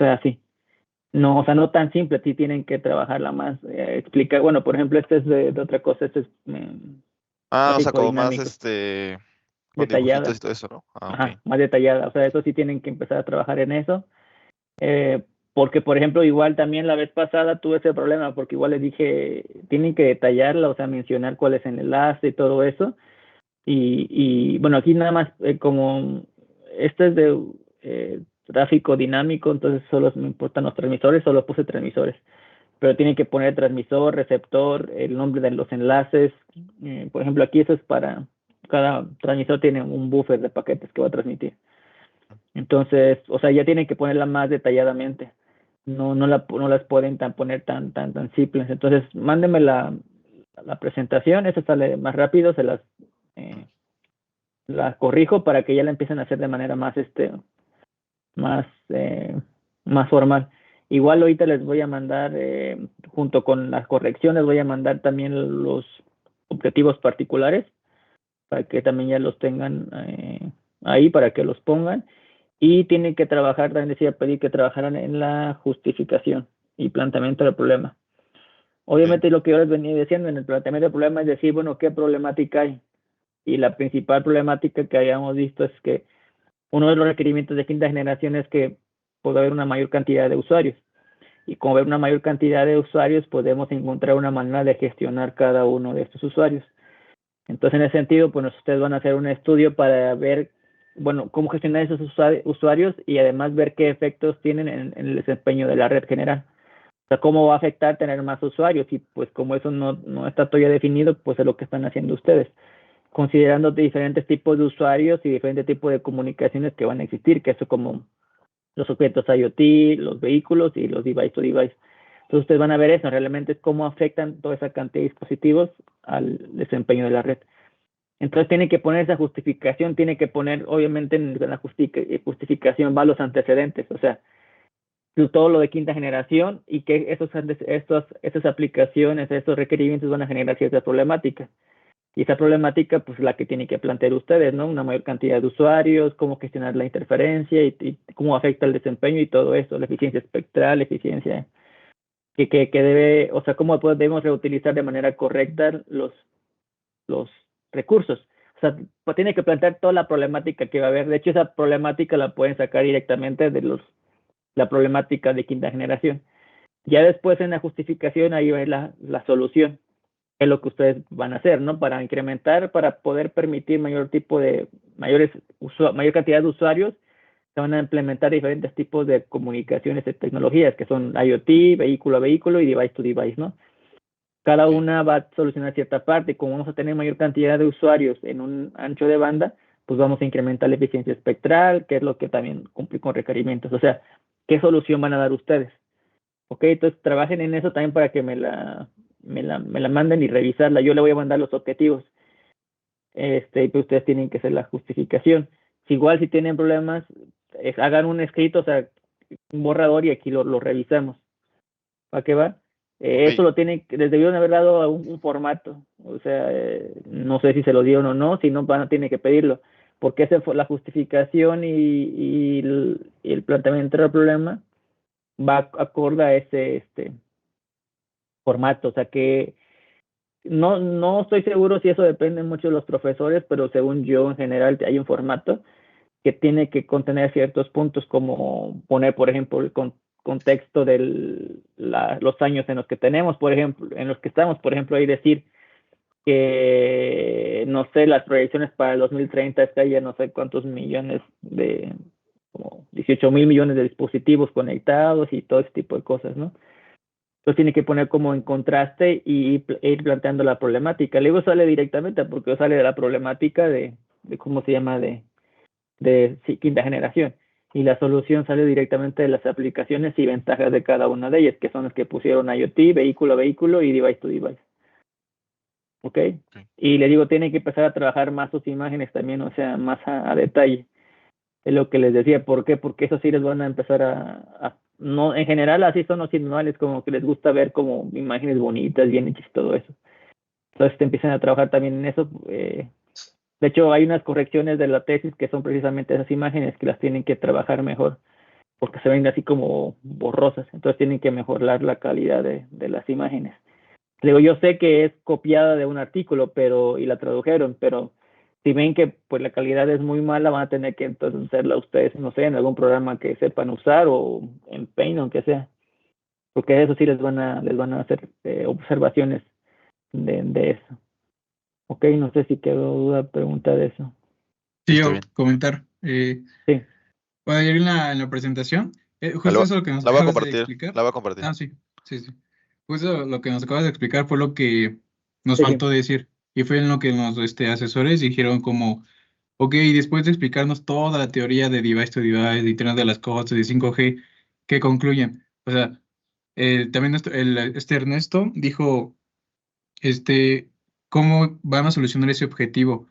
sea, sí. No, o sea, no tan simple, sí tienen que trabajarla más, explicar, bueno, por ejemplo, este es de otra cosa, este es O sea, tráfico como más dinámico, con dibujitos y detallada, todo eso, ¿no? Ah, ok. ajá, más detallada, o sea, eso sí tienen que empezar a trabajar en eso, porque, por ejemplo, igual también la vez pasada tuve ese problema, porque igual les dije, tienen que detallarla, o sea, mencionar cuál es el enlace y todo eso, bueno, aquí nada más, como este es de tráfico dinámico, entonces solo me importan los transmisores, solo puse transmisores, pero tienen que poner transmisor, receptor, el nombre de los enlaces. Por ejemplo, aquí eso es para cada transmisor tiene un buffer de paquetes que va a transmitir. Entonces, o sea, ya tienen que ponerla más detalladamente. No las pueden poner tan simples. Entonces, mándenme la presentación, eso sale más rápido, Mm. las corrijo para que ya la empiecen a hacer de manera más, más formal. Igual ahorita les voy a mandar, junto con las correcciones, voy a mandar también los objetivos particulares para que también ya los tengan ahí, para que los pongan. Y tienen que trabajar, también decía pedir que trabajaran en la justificación y planteamiento del problema. Sí. Obviamente lo que yo les venía diciendo en el planteamiento del problema es decir, bueno, ¿qué problemática hay? Y la principal problemática que hayamos visto es que uno de los requerimientos de quinta generación es que puede haber una mayor cantidad de usuarios. Y como haber una mayor cantidad de usuarios, podemos encontrar una manera de gestionar cada uno de estos usuarios. Entonces, en ese sentido, pues ustedes van a hacer un estudio para ver, bueno, cómo gestionar esos usuarios y además ver qué efectos tienen en el desempeño de la red general. O sea, cómo va a afectar tener más usuarios y pues como eso no está todavía definido, pues es lo que están haciendo ustedes, considerando diferentes tipos de usuarios y diferentes tipos de comunicaciones que van a existir, que eso como los objetos IoT, los vehículos y los device to device. Entonces ustedes van a ver eso, realmente es cómo afectan toda esa cantidad de dispositivos al desempeño de la red. Entonces tiene que poner esa justificación, tiene que poner, obviamente en la justificación va los antecedentes, o sea, todo lo de quinta generación y que esas aplicaciones, estos requerimientos van a generar ciertas problemáticas. Y esa problemática, pues la que tienen que plantear ustedes, ¿no? Una mayor cantidad de usuarios, cómo gestionar la interferencia y cómo afecta el desempeño y todo eso, la eficiencia espectral, la eficiencia que debe, o sea, cómo debemos reutilizar de manera correcta los recursos. O sea, pues tiene que plantear toda la problemática que va a haber. De hecho, esa problemática la pueden sacar directamente de la problemática de quinta generación. Ya después en la justificación ahí va la solución, es lo que ustedes van a hacer, ¿no? Para incrementar, para poder permitir mayor cantidad de usuarios, se van a implementar diferentes tipos de comunicaciones y tecnologías, que son IoT, vehículo a vehículo y device to device, ¿no? Cada Sí. una va a solucionar cierta parte. Como vamos a tener mayor cantidad de usuarios en un ancho de banda, pues vamos a incrementar la eficiencia espectral, que es lo que también cumple con requerimientos. O sea, ¿qué solución van a dar ustedes? Ok, entonces trabajen en eso también para que me la manden y revisarla. Yo le voy a mandar los objetivos. Y pues ustedes tienen que hacer la justificación. Si igual si tienen problemas, hagan un escrito, o sea, un borrador y aquí lo revisamos. ¿Para qué va? Ok. Eso lo tienen, les debieron haber dado un formato. O sea, no sé si se lo dieron o no, si no, van a tener que pedirlo. Porque esa fue la justificación y el planteamiento del problema va acorde a ese formato. O sea que no estoy seguro si eso depende mucho de los profesores, pero según yo en general hay un formato que tiene que contener ciertos puntos como poner, por ejemplo, el contexto de los años en los que tenemos, por ejemplo, en los que estamos, por ejemplo, ahí decir que, no sé, las proyecciones para el 2030 es que haya no sé cuántos millones como 18,000 millones de dispositivos conectados y todo ese tipo de cosas, ¿no? Entonces tiene que poner como en contraste e ir planteando la problemática. Luego sale directamente porque sale de la problemática de cómo se llama, de quinta generación. Y la solución sale directamente de las aplicaciones y ventajas de cada una de ellas, que son las que pusieron IoT, vehículo a vehículo y device to device. ¿Ok? Ok. Y le digo, tienen que empezar a trabajar más sus imágenes también, o sea, más a detalle. Es lo que les decía, ¿por qué? Porque eso sí les van a empezar no, en general así son los manuales, como que les gusta ver como imágenes bonitas, bien hechas y todo eso. Entonces te empiezan a trabajar también en eso. De hecho, hay unas correcciones de la tesis que son precisamente esas imágenes que las tienen que trabajar mejor. porque se ven así como borrosas, entonces tienen que mejorar la calidad de las imágenes. Le digo, yo sé que es copiada de un artículo, y la tradujeron, pero si ven que pues la calidad es muy mala, van a tener que entonces hacerla ustedes, no sé, en algún programa que sepan usar o en Paint, aunque sea, porque eso sí les van a hacer observaciones de eso. Ok, no sé si quedó duda, pregunta de eso. Sí, Está yo bien. comentar. Sí, Bueno, ayer en la presentación, La, justo eso lo que nos la voy a acabas de compartir. explicar. La voy a compartir. Ah, sí, sí, sí. Justo lo que nos acabas de explicar fue lo que nos sí, faltó sí. decir. Y fue en lo que los asesores dijeron como, ok, después de explicarnos toda la teoría de device to device, de Internet de las cosas, de 5G, ¿qué concluyen? O sea, también este Ernesto dijo, ¿cómo van a solucionar ese objetivo?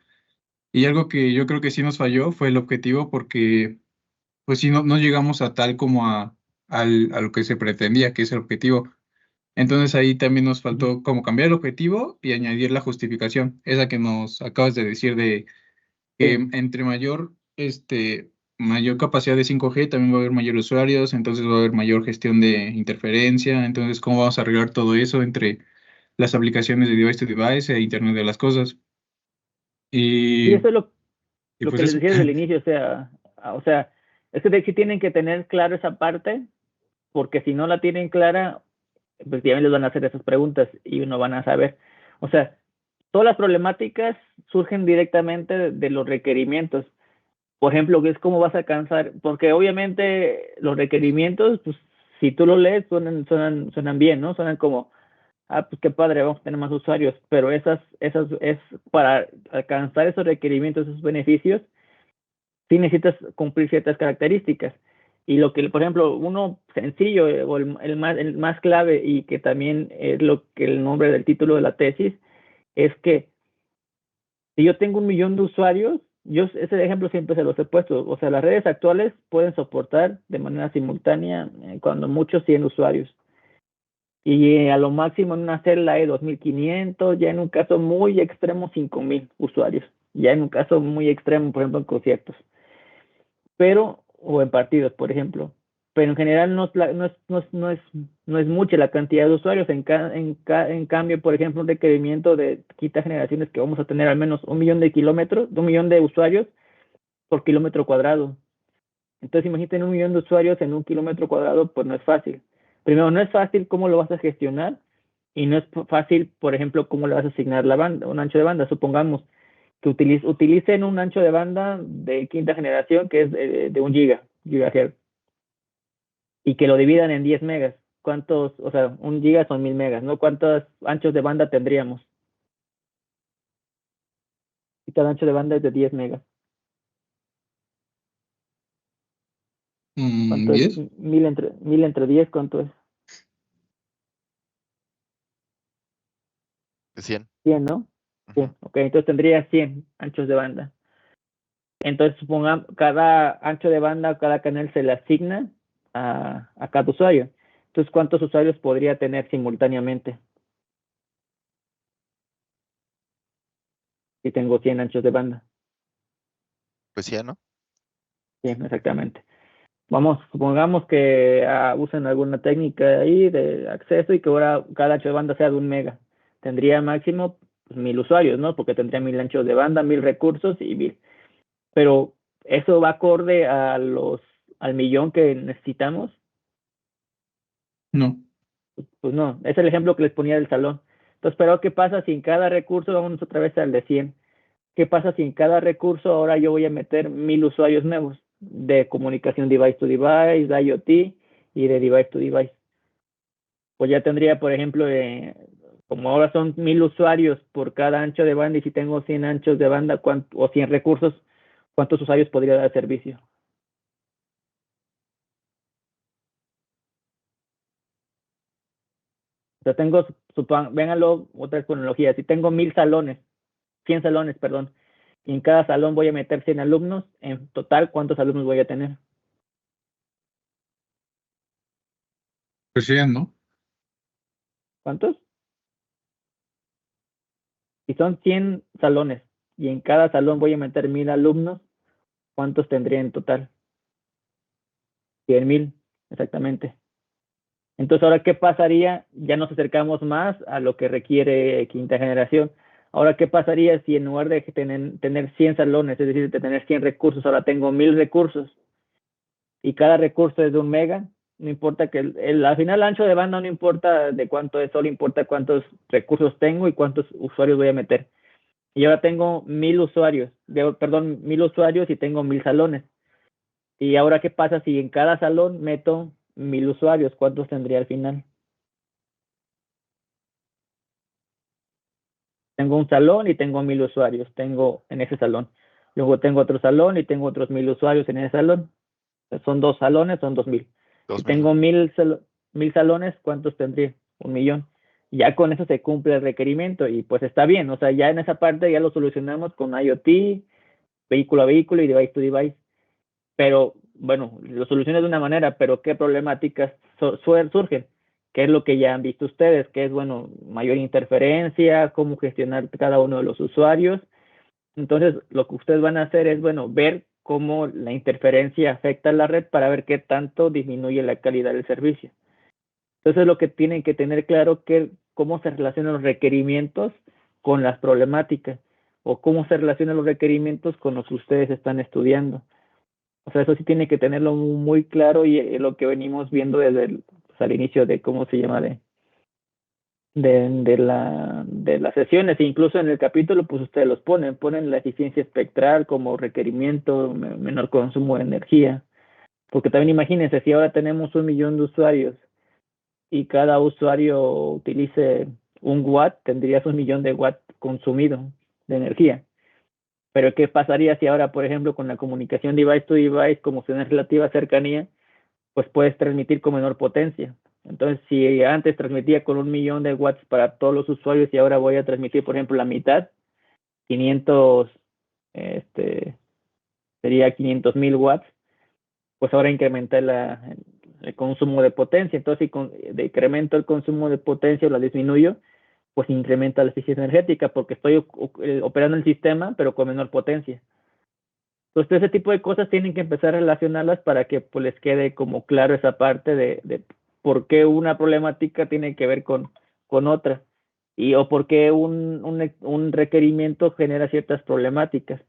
Y algo que yo creo que sí nos falló fue el objetivo porque pues sí, no llegamos a tal como a lo que se pretendía, que es el objetivo. Entonces ahí también nos Ujú. faltó como cambiar el objetivo y añadir la justificación, esa que nos acabas de decir de que Sí. entre mayor capacidad de 5G también va a haber mayor usuarios, entonces va a haber mayor gestión de interferencia, entonces cómo vamos a arreglar todo eso entre las aplicaciones de device to device e Internet de las cosas. Sí, Y, eso es y lo pues que les eso. decía desde el inicio, o sea, es que sí tienen que tener claro esa parte, porque si no la tienen clara, pues ya les van a hacer esas preguntas y no van a saber. O sea, todas las problemáticas surgen directamente de los requerimientos. Por ejemplo, que es cómo vas a alcanzar, porque obviamente los requerimientos, pues si tú lo lees, suenan bien, ¿no? Suenan como, pues qué padre, vamos a tener más usuarios, pero esas es para alcanzar esos requerimientos, esos beneficios, sí necesitas cumplir ciertas características. Y lo que, por ejemplo, uno sencillo o el más clave y que también es lo que el nombre del título de la tesis, es que si yo tengo 1 millón de usuarios, ese ejemplo siempre se los he puesto, o sea, las redes actuales pueden soportar de manera simultánea cuando muchos 100 usuarios. Y a lo máximo en una celda hay 2.500, ya en un caso muy extremo 5.000 usuarios, ya en un caso muy extremo, por ejemplo, en conciertos, o en partidos, por ejemplo. Pero en general no es mucha la cantidad de usuarios. En cambio, por ejemplo, un requerimiento de quinta generación es que vamos a tener al menos 1 millón de kilómetros, 1 millón de usuarios por kilómetro cuadrado. Entonces, imagínate 1 millón de usuarios en 1 kilómetro cuadrado, pues no es fácil. Primero, no es fácil cómo lo vas a gestionar y no es fácil, por ejemplo, cómo le vas a asignar la banda, un ancho de banda. Supongamos que utilicen un ancho de banda de quinta generación que es de 1 gigahertz y que lo dividan en 10 megas. ¿Cuántos? O sea, 1 giga son 1.000 megas, ¿no? ¿Cuántos anchos de banda tendríamos? Y cada ancho de banda es de 10 megas. ¿Cuánto es? 10. 1.000 entre 10, ¿cuánto es? 100. 100, ¿no? Sí, Ujú. ok, entonces tendría 100 anchos de banda. Entonces, supongamos, cada ancho de banda, cada canal se le asigna a cada usuario. Entonces, ¿cuántos usuarios podría tener simultáneamente si tengo 100 anchos de banda? Pues 100, ¿no? Sí, exactamente. Supongamos que usen alguna técnica ahí de acceso y que ahora cada ancho de banda sea de 1 mega. Tendría máximo pues, 1.000 usuarios, ¿no? Porque tendría 1.000 anchos de banda, 1.000 recursos y 1.000. Pero eso va acorde al millón que necesitamos. No. Pues no, es el ejemplo que les ponía del salón. Entonces, pero ¿qué pasa si en cada recurso, vamos otra vez al de 100? ¿Qué pasa si en cada recurso ahora yo voy a meter 1.000 usuarios nuevos de comunicación device to device, de IoT y de device to device? Pues ya tendría, por ejemplo, como ahora son 1.000 usuarios por cada ancho de banda y si tengo 100 anchos de banda o 100 recursos, ¿cuántos usuarios podría dar servicio? O sea, véanlo otra cronología, si tengo 1.000 salones, 100 salones, perdón, y en cada salón voy a meter 100 alumnos, en total, ¿cuántos alumnos voy a tener? Pues 100, ¿no? ¿Cuántos? Si son 100 salones y en cada salón voy a meter 1.000 alumnos, ¿cuántos tendría en total? 100,000, exactamente. Entonces, ahora, ¿qué pasaría? Ya nos acercamos más a lo que requiere quinta generación. Ahora, ¿qué pasaría si en lugar de tener 100 salones, es decir, de tener 100 recursos, ahora tengo 1000 recursos y cada recurso es de 1 mega? No importa que al final el ancho de banda no importa de cuánto es, solo importa cuántos recursos tengo y cuántos usuarios voy a meter. Y ahora tengo 1000 usuarios, 1000 usuarios y tengo 1000 salones. Y ahora, ¿qué pasa si en cada salón meto 1000 usuarios? ¿Cuántos tendría al final? Tengo un salón y tengo 1000 usuarios, tengo en ese salón. Luego tengo otro salón y tengo otros 1000 usuarios en ese salón. Son 2 salones, son 2000. Si 2000. tengo 1000 salones, ¿cuántos tendría? 1,000,000. Ya con eso se cumple el requerimiento y pues está bien. O sea, ya en esa parte ya lo solucionamos con IoT, vehículo a vehículo y device to device. Pero bueno, lo solucionas de una manera, pero ¿qué problemáticas surgen? ¿Qué es lo que ya han visto ustedes? ¿Qué es, bueno, mayor interferencia? ¿Cómo gestionar cada uno de los usuarios? Entonces, lo que ustedes van a hacer es, bueno, ver cómo la interferencia afecta a la red para ver qué tanto disminuye la calidad del servicio. Entonces, lo que tienen que tener claro es cómo se relacionan los requerimientos con las problemáticas o cómo se relacionan los requerimientos con lo que ustedes están estudiando. O sea, eso sí tiene que tenerlo muy claro y lo que venimos viendo desde al inicio de cómo se llama de las sesiones, e incluso en el capítulo, pues ustedes los ponen la eficiencia espectral como requerimiento, menor consumo de energía. Porque también imagínense, si ahora tenemos 1,000,000 de usuarios y cada usuario utilice 1 watt, tendrías 1,000,000 de watts consumido de energía. Pero ¿qué pasaría si ahora, por ejemplo, con la comunicación device to device, como tiene relativa cercanía, pues puedes transmitir con menor potencia? Entonces, si antes transmitía con 1,000,000 de watts para todos los usuarios y ahora voy a transmitir, por ejemplo, la mitad, 500, sería 500,000 watts, pues ahora incrementa el consumo de potencia. Entonces, si incremento el consumo de potencia o la disminuyo, pues incrementa la eficiencia energética porque estoy operando el sistema, pero con menor potencia. Entonces, ese tipo de cosas tienen que empezar a relacionarlas para que pues, les quede como claro esa parte de por qué una problemática tiene que ver con otra o por qué un requerimiento genera ciertas problemáticas.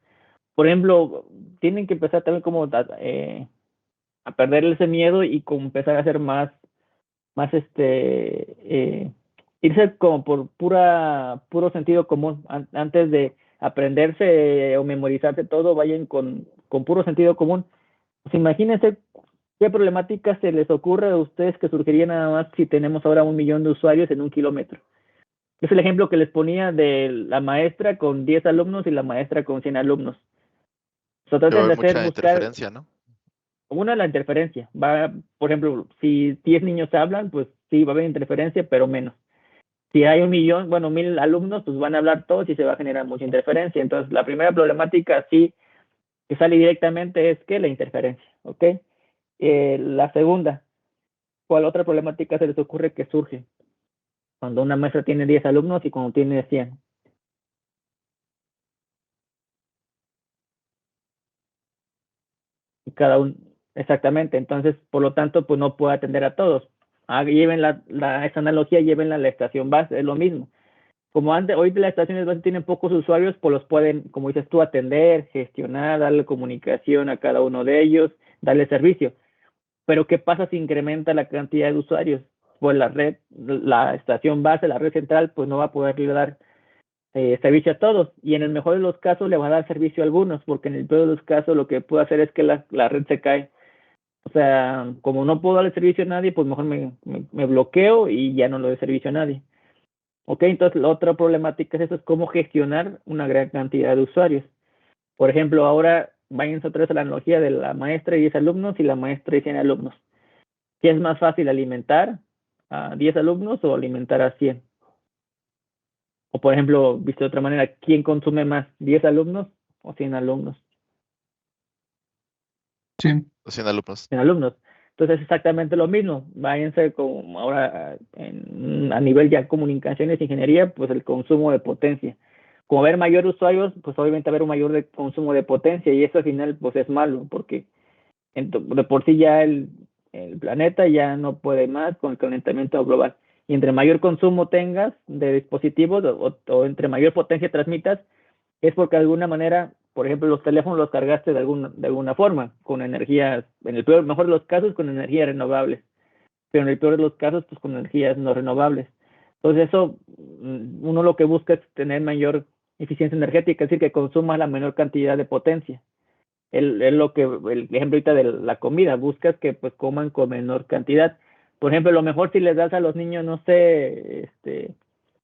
Por ejemplo, tienen que empezar también como a perder ese miedo y como empezar a hacer más irse como por puro sentido común. Antes de aprenderse o memorizarse todo, vayan con puro sentido común. Pues imagínense qué problemáticas se les ocurre a ustedes que surgiría nada más si tenemos ahora 1,000,000 de usuarios en 1 kilómetro. Es el ejemplo que les ponía de la maestra con 10 alumnos y la maestra con 100 alumnos. So, Pero traten hay de mucha buscar interferencia, ¿no? una, la interferencia. Por ejemplo, si 10 niños hablan, pues sí, va a haber interferencia, pero menos. Si hay 1,000,000, bueno, 1000 alumnos, pues van a hablar todos y se va a generar mucha interferencia. Entonces, la primera problemática sí que sale directamente es que la interferencia, ¿ok? La segunda, ¿cuál otra problemática se les ocurre que surge cuando una maestra tiene 10 alumnos y cuando tiene 100? Cada uno, exactamente. Entonces, por lo tanto, pues no puede atender a todos. Lleven esa analogía, llévenla a la estación base, es lo mismo. Como antes, hoy las estaciones base tienen pocos usuarios, pues los pueden, como dices tú, atender, gestionar, darle comunicación a cada uno de ellos, darle servicio. Pero ¿qué pasa si incrementa la cantidad de usuarios? Pues la estación base, la red central, pues no va a poder dar servicio a todos. Y en el mejor de los casos le va a dar servicio a algunos, porque en el peor de los casos lo que puede hacer es que la red se cae. O sea, como no puedo darle servicio a nadie, pues mejor me bloqueo y ya no le doy servicio a nadie. Ok, entonces la otra problemática es eso, es cómo gestionar una gran cantidad de usuarios. Por ejemplo, ahora váyanse otra vez a la analogía de la maestra y 10 alumnos y la maestra y 100 alumnos. ¿Qué es más fácil, alimentar a 10 alumnos o alimentar a 100? O por ejemplo, visto de otra manera, ¿quién consume más, 10 alumnos o 100 alumnos? Sí. 100 alumnos. 100 alumnos. Entonces es exactamente lo mismo. Váyanse como ahora a nivel ya comunicaciones, ingeniería, pues el consumo de potencia. Como haber mayor usuarios, pues obviamente haber un mayor consumo de potencia y eso al final pues es malo porque de por sí ya el planeta ya no puede más con el calentamiento global. Y entre mayor consumo tengas de dispositivos o entre mayor potencia transmitas, es porque de alguna manera, por ejemplo, los teléfonos los cargaste de alguna forma, con energías, en el mejor de los casos, con energías renovables, pero en el peor de los casos, pues con energías no renovables. Entonces eso, uno lo que busca es tener mayor eficiencia energética, es decir, que consuma la menor cantidad de potencia. El ejemplo ahorita de la comida, buscas que pues coman con menor cantidad. Por ejemplo, lo mejor si les das a los niños, no sé,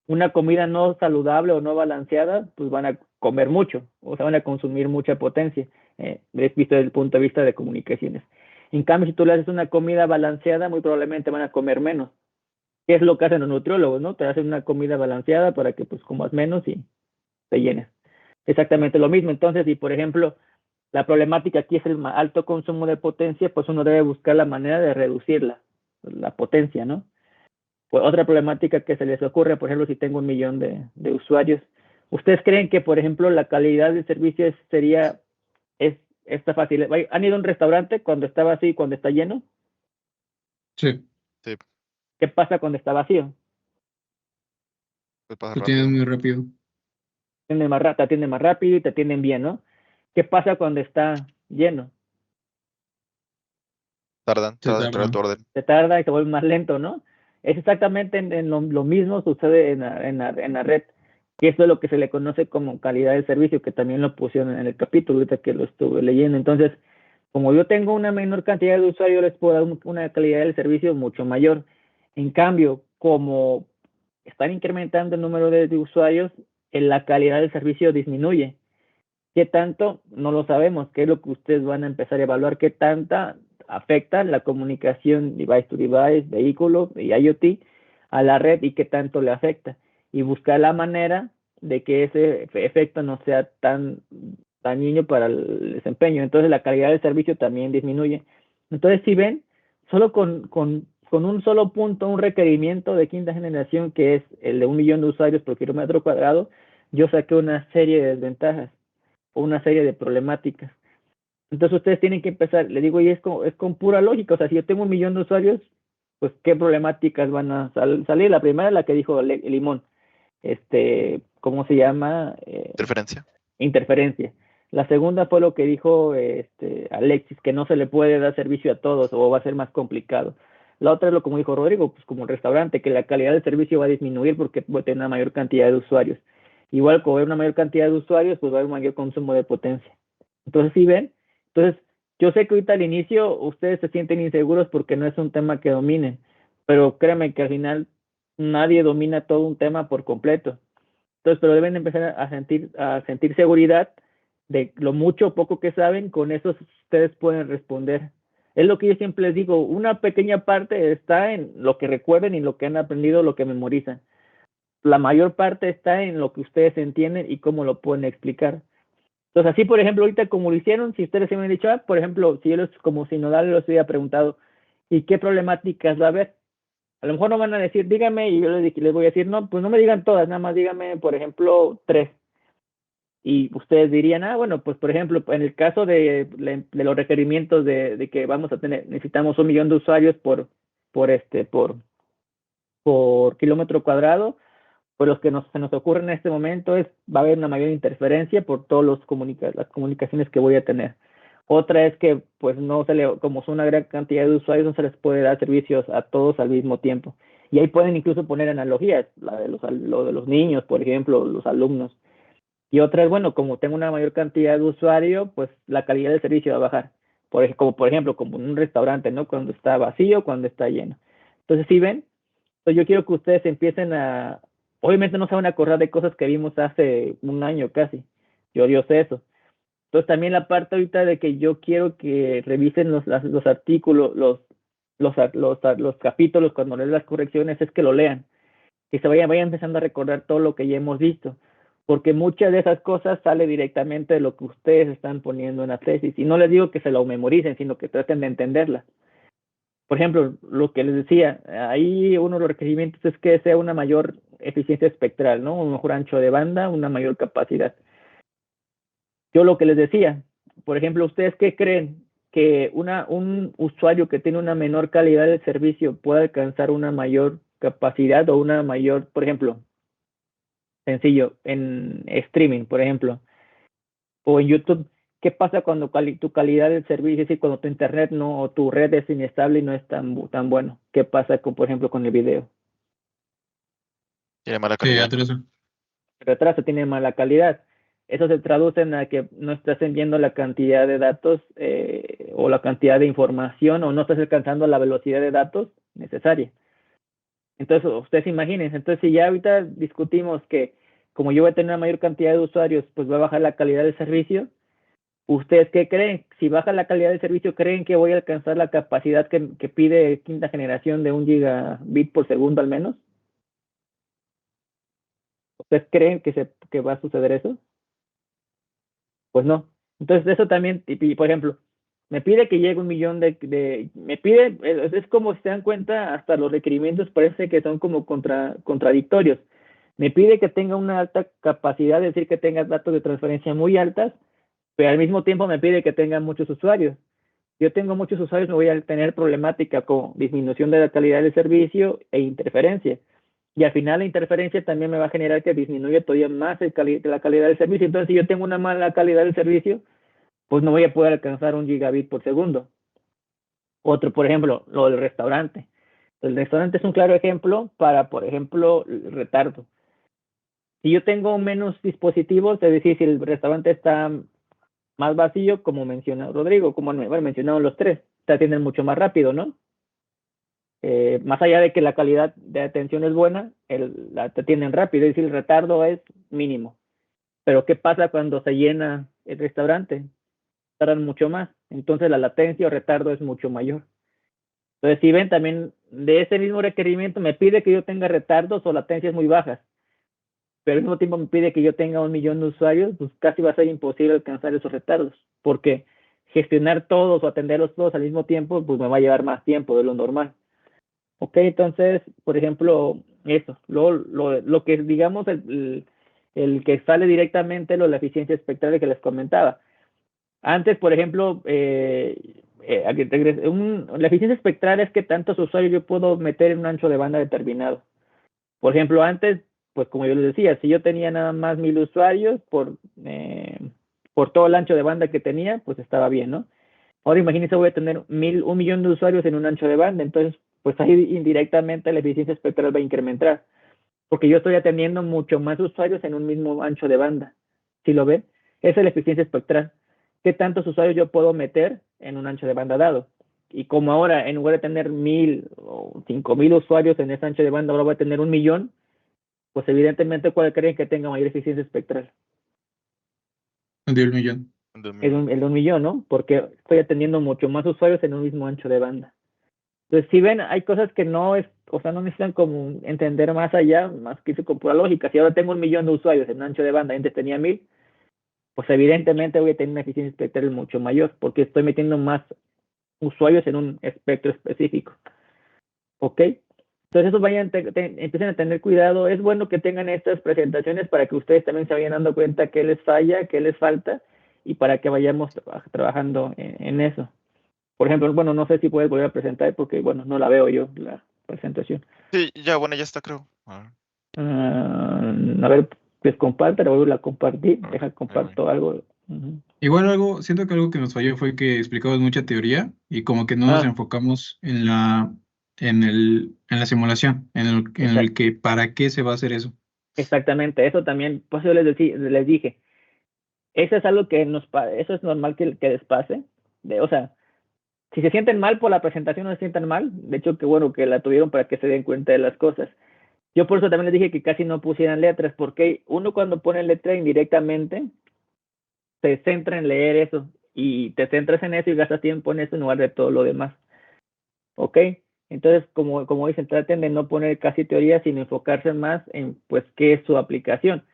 una comida no saludable o no balanceada, pues van a comer mucho, o sea, van a consumir mucha potencia, visto desde el punto de vista de comunicaciones. En cambio, si tú le haces una comida balanceada, muy probablemente van a comer menos. ¿Qué es lo que hacen los nutriólogos, no? Te hacen una comida balanceada para que pues comas menos y te llenes. Exactamente lo mismo. Entonces, si por ejemplo la problemática aquí es el alto consumo de potencia, pues uno debe buscar la manera de reducirla, la potencia, ¿no? Pues otra problemática que se les ocurre, por ejemplo, si tengo 1 millón de usuarios, ¿ustedes creen que, por ejemplo, la calidad del servicio esta fácil? ¿Han ido a un restaurante cuando está vacío y cuando está lleno? Sí, Sí, ¿Qué pasa cuando está vacío? pues pasa lo tienes rápido. muy rápido. Te atienden más rápido y te atienden bien, ¿no? ¿Qué pasa cuando está lleno? Tardan Se en entregar tarda. tu orden. Se tarda y se vuelve más lento, ¿no? Es exactamente lo mismo sucede en la red, que esto es lo que se le conoce como calidad de servicio, que también lo pusieron en el capítulo, ahorita que lo estuve leyendo. Entonces, como yo tengo una menor cantidad de usuarios, les puedo dar una calidad del servicio mucho mayor. En cambio, como están incrementando el número de usuarios, la calidad del servicio disminuye. ¿Qué tanto? No lo sabemos. ¿Qué es lo que ustedes van a empezar a evaluar? ¿Qué tanta afecta la comunicación device to device, vehículo y IoT a la red y qué tanto le afecta? Y buscar la manera de que ese efecto no sea tan dañino para el desempeño. Entonces la calidad del servicio también disminuye. Entonces, si ven, solo con un solo punto, un requerimiento de quinta generación, que es el de 1 millón de usuarios por kilómetro cuadrado, yo saqué una serie de desventajas o una serie de problemáticas. Entonces ustedes tienen que empezar, le digo, y es con pura lógica, o sea, si yo tengo 1 millón de usuarios, pues qué problemáticas van a salir. La primera es la que dijo Limón, ¿cómo se llama? Interferencia. Interferencia. La segunda fue lo que dijo Alexis, que no se le puede dar servicio a todos o va a ser más complicado. La otra es lo como dijo Rodrigo, pues como el restaurante, que la calidad del servicio va a disminuir porque puede tener una mayor cantidad de usuarios. Igual, como hay una mayor cantidad de usuarios, pues va a haber un mayor consumo de potencia. Entonces, ¿sí ven? Entonces, yo sé que ahorita al inicio ustedes se sienten inseguros porque no es un tema que dominen, pero créanme que al final nadie domina todo un tema por completo. Entonces, pero deben empezar a sentir seguridad de lo mucho o poco que saben, con eso ustedes pueden responder. Es lo que yo siempre les digo, una pequeña parte está en lo que recuerden y lo que han aprendido, lo que memorizan. La mayor parte está en lo que ustedes entienden y cómo lo pueden explicar. Entonces, así, por ejemplo, ahorita como lo hicieron, si ustedes se me han dicho, por ejemplo, si yo como sinodal los hubiera preguntado, ¿y qué problemáticas va a haber? A lo mejor no van a decir, dígame, y yo les voy a decir, no, pues no me digan todas, nada más dígame, por ejemplo, 3. Y ustedes dirían, bueno, pues por ejemplo, en el caso de los requerimientos de que vamos a necesitamos 1 millón de usuarios por kilómetro cuadrado, pues los que se nos ocurre en este momento va a haber una mayor interferencia por todas las comunicaciones que voy a tener. Otra es que, pues, como son una gran cantidad de usuarios, no se les puede dar servicios a todos al mismo tiempo. Y ahí pueden incluso poner analogías, lo de los niños, por ejemplo, los alumnos. Y otra es, bueno, como tengo una mayor cantidad de usuarios, pues la calidad del servicio va a bajar. Como por ejemplo, como en un restaurante, ¿no? Cuando está vacío, cuando está lleno. Entonces, ¿sí ven? Entonces yo quiero que ustedes empiecen obviamente no se van a acordar de cosas que vimos hace un año casi. Yo sé eso. Entonces también la parte ahorita de que yo quiero que revisen los artículos, los capítulos cuando lees las correcciones, es que lo lean. Que se vayan empezando a recordar todo lo que ya hemos visto. Porque muchas de esas cosas sale directamente de lo que ustedes están poniendo en la tesis. Y no les digo que se lo memoricen, sino que traten de entenderla. Por ejemplo, lo que les decía, ahí uno de los requerimientos es que sea una mayor eficiencia espectral, ¿no? Un mejor ancho de banda, una mayor capacidad. Yo lo que les decía, por ejemplo, ¿ustedes qué creen que un usuario que tiene una menor calidad del servicio pueda alcanzar una mayor capacidad o una mayor, por ejemplo, sencillo, en streaming, por ejemplo, o en YouTube, ¿qué pasa cuando tu calidad del servicio, es decir, cuando tu internet no, o tu red es inestable y no es tan bueno? ¿Qué pasa con, por ejemplo, con el video? Tiene mala Sí, calidad. atraso. El retraso tiene mala calidad. Eso se traduce en a que no estás enviando la cantidad de datos o la cantidad de información o no estás alcanzando la velocidad de datos necesaria. Entonces, ustedes imaginen, entonces si ya ahorita discutimos que como yo voy a tener una mayor cantidad de usuarios, pues va a bajar la calidad del servicio, ¿ustedes qué creen? Si baja la calidad del servicio, ¿creen que voy a alcanzar la capacidad que pide quinta generación de 1 gigabit por segundo al menos? ¿Ustedes creen que va a suceder eso? Pues no. Entonces, eso también, y por ejemplo, me pide que llegue 1 millón me pide, es como si se dan cuenta, hasta los requerimientos parece que son como contradictorios. Me pide que tenga una alta capacidad, es decir, que tenga datos de transferencia muy altas, pero al mismo tiempo me pide que tenga muchos usuarios. Yo tengo muchos usuarios, me voy a tener problemática con disminución de la calidad del servicio e interferencia. Y al final la interferencia también me va a generar que disminuya todavía más la calidad del servicio. Entonces, si yo tengo una mala calidad del servicio, pues no voy a poder alcanzar 1 gigabit por segundo. Otro, por ejemplo, lo del restaurante. El restaurante es un claro ejemplo para, por ejemplo, el retardo. Si yo tengo menos dispositivos, es decir, si el restaurante está más vacío, como mencionó Rodrigo, como mencionaron los tres, te atienden mucho más rápido, ¿no? Más allá de que la calidad de atención es buena, te atienden rápido, es decir, el retardo es mínimo. Pero ¿qué pasa cuando se llena el restaurante? Tardan mucho más, entonces la latencia o retardo es mucho mayor. Entonces, si ven también de ese mismo requerimiento, me pide que yo tenga retardos o latencias muy bajas, pero al mismo tiempo me pide que yo tenga 1 millón de usuarios, pues casi va a ser imposible alcanzar esos retardos, porque gestionar todos o atenderlos todos al mismo tiempo, pues me va a llevar más tiempo de lo normal. Ok, entonces, por ejemplo, eso, lo que digamos, el que sale directamente, la eficiencia espectral que les comentaba. Antes, por ejemplo, la eficiencia espectral es que tantos usuarios yo puedo meter en un ancho de banda determinado. Por ejemplo, antes, pues como yo les decía, si yo tenía nada más 1000 usuarios por todo el ancho de banda que tenía, pues estaba bien, ¿no? Ahora imagínense, voy a tener 1 millón de usuarios en un ancho de banda, entonces, pues ahí indirectamente la eficiencia espectral va a incrementar, porque yo estoy atendiendo mucho más usuarios en un mismo ancho de banda. ¿Sí lo ven? Esa es la eficiencia espectral. ¿Qué tantos usuarios yo puedo meter en un ancho de banda dado? Y como ahora, en lugar de tener 1000 o 5000 usuarios en ese ancho de banda, ahora voy a tener 1 millón, pues evidentemente, ¿cuál creen que tenga mayor eficiencia espectral? El de 1 millón. El de 1 millón, ¿no? Porque estoy atendiendo mucho más usuarios en un mismo ancho de banda. Entonces, si ven, hay cosas que no no necesitan como entender más allá, más que con pura lógica. Si ahora tengo 1 millón de usuarios en un ancho de banda y antes tenía 1000, pues evidentemente voy a tener una eficiencia espectral mucho mayor, porque estoy metiendo más usuarios en un espectro específico. ¿Ok? Entonces, eso empiecen a tener cuidado. Es bueno que tengan estas presentaciones para que ustedes también se vayan dando cuenta qué les falla, qué les falta, y para que vayamos trabajando en eso. Por ejemplo, bueno, no sé si puedes volver a presentar porque, bueno, no la veo yo, la presentación. Sí, ya, bueno, ya está, creo. A ver, pues compártela, voy a compartir. Deja, comparto algo. Igual siento que algo que nos falló fue que explicamos mucha teoría y como que no nos enfocamos en la simulación, en el que para qué se va a hacer eso. Exactamente, eso también, pues yo les dije, eso es algo que eso es normal que les pase. O sea, si se sienten mal por la presentación, no se sientan mal. De hecho, qué bueno que la tuvieron para que se den cuenta de las cosas. Yo por eso también les dije que casi no pusieran letras, porque uno cuando pone letra indirectamente, se centra en leer eso, y te centras en eso y gastas tiempo en eso en lugar de todo lo demás. ¿Ok? Entonces, como dicen, traten de no poner casi teoría, sino enfocarse más en, pues, qué es su aplicación.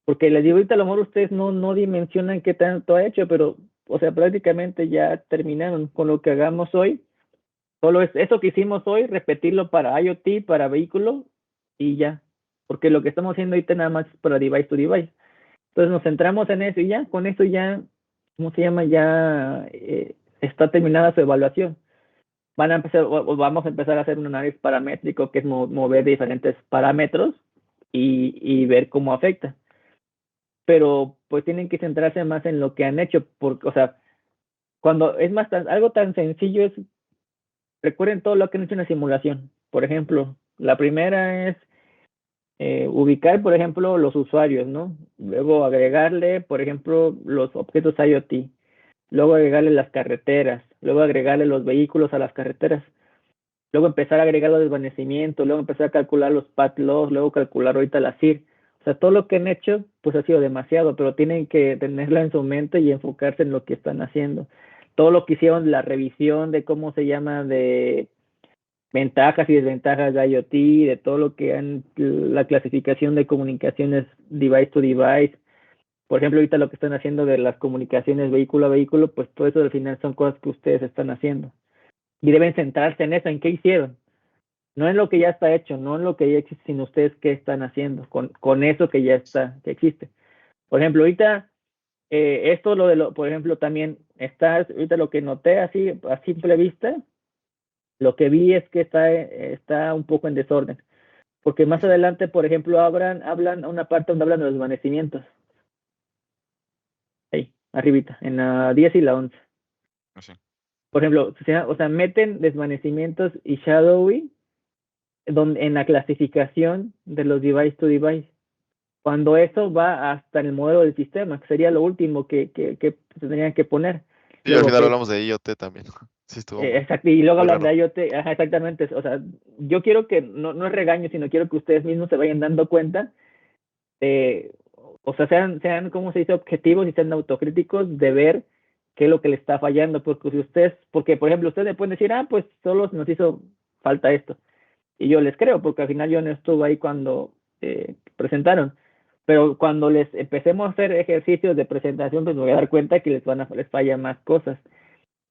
Porque les digo, ahorita a lo mejor ustedes no dimensionan qué tanto ha hecho, pero, o sea, prácticamente ya terminaron con lo que hagamos hoy. Solo es eso que hicimos hoy, repetirlo para IoT, para vehículo, y ya. Porque lo que estamos haciendo ahorita nada más es para device to device. Entonces nos centramos en eso y ya, con eso ya, ¿cómo se llama? Ya está terminada su evaluación. Van a empezar, o vamos a empezar a hacer un análisis paramétrico, que es mover diferentes parámetros y ver cómo afecta. Pero pues tienen que centrarse más en lo que han hecho, porque, o sea, cuando es más algo tan sencillo es, recuerden todo lo que han hecho en la simulación. Por ejemplo, la primera es ubicar, por ejemplo, los usuarios, ¿no? Luego agregarle, por ejemplo, los objetos IoT. Luego agregarle las carreteras. Luego agregarle los vehículos a las carreteras. Luego empezar a agregar los desvanecimientos. Luego empezar a calcular los path loss. Luego calcular ahorita la CIR. O sea, todo lo que han hecho, pues ha sido demasiado, pero tienen que tenerlo en su mente y enfocarse en lo que están haciendo. Todo lo que hicieron, la revisión de cómo se llama, de ventajas y desventajas de IoT, de todo lo que han, la clasificación de comunicaciones device to device. Por ejemplo, ahorita lo que están haciendo de las comunicaciones vehículo a vehículo, pues todo eso al final son cosas que ustedes están haciendo. Y deben centrarse en eso, en qué hicieron. No en lo que ya está hecho, no en lo que ya existe, sino ustedes qué están haciendo con eso que ya está, que existe. Por ejemplo, ahorita, esto lo de lo, por ejemplo, también está, ahorita lo que noté así, a simple vista, lo que vi es que está un poco en desorden. Porque más adelante, por ejemplo, hablan una parte donde hablan de los desvanecimientos. Ahí, arribita, en la 10 y la 11. Así. Por ejemplo, o sea, meten desvanecimientos y shadowing en la clasificación de los device to device. Cuando eso va hasta el modelo del sistema, que sería lo último que se tendrían que poner. Y al Luego, final ok, hablamos de IoT también. Sí, estuvo muy, exacto, y luego muy hablan raro. de IoT, ajá, exactamente. O sea, yo quiero que, no es regaño, sino quiero que ustedes mismos se vayan dando cuenta o sea, sean, ¿cómo se dice?, objetivos y sean autocríticos de ver qué es lo que le está fallando, porque si ustedes, porque por ejemplo, ustedes me pueden decir, pues solo nos hizo falta esto, y yo les creo, porque al final yo no estuve ahí cuando presentaron, pero cuando les empecemos a hacer ejercicios de presentación, pues me voy a dar cuenta que les falla más cosas.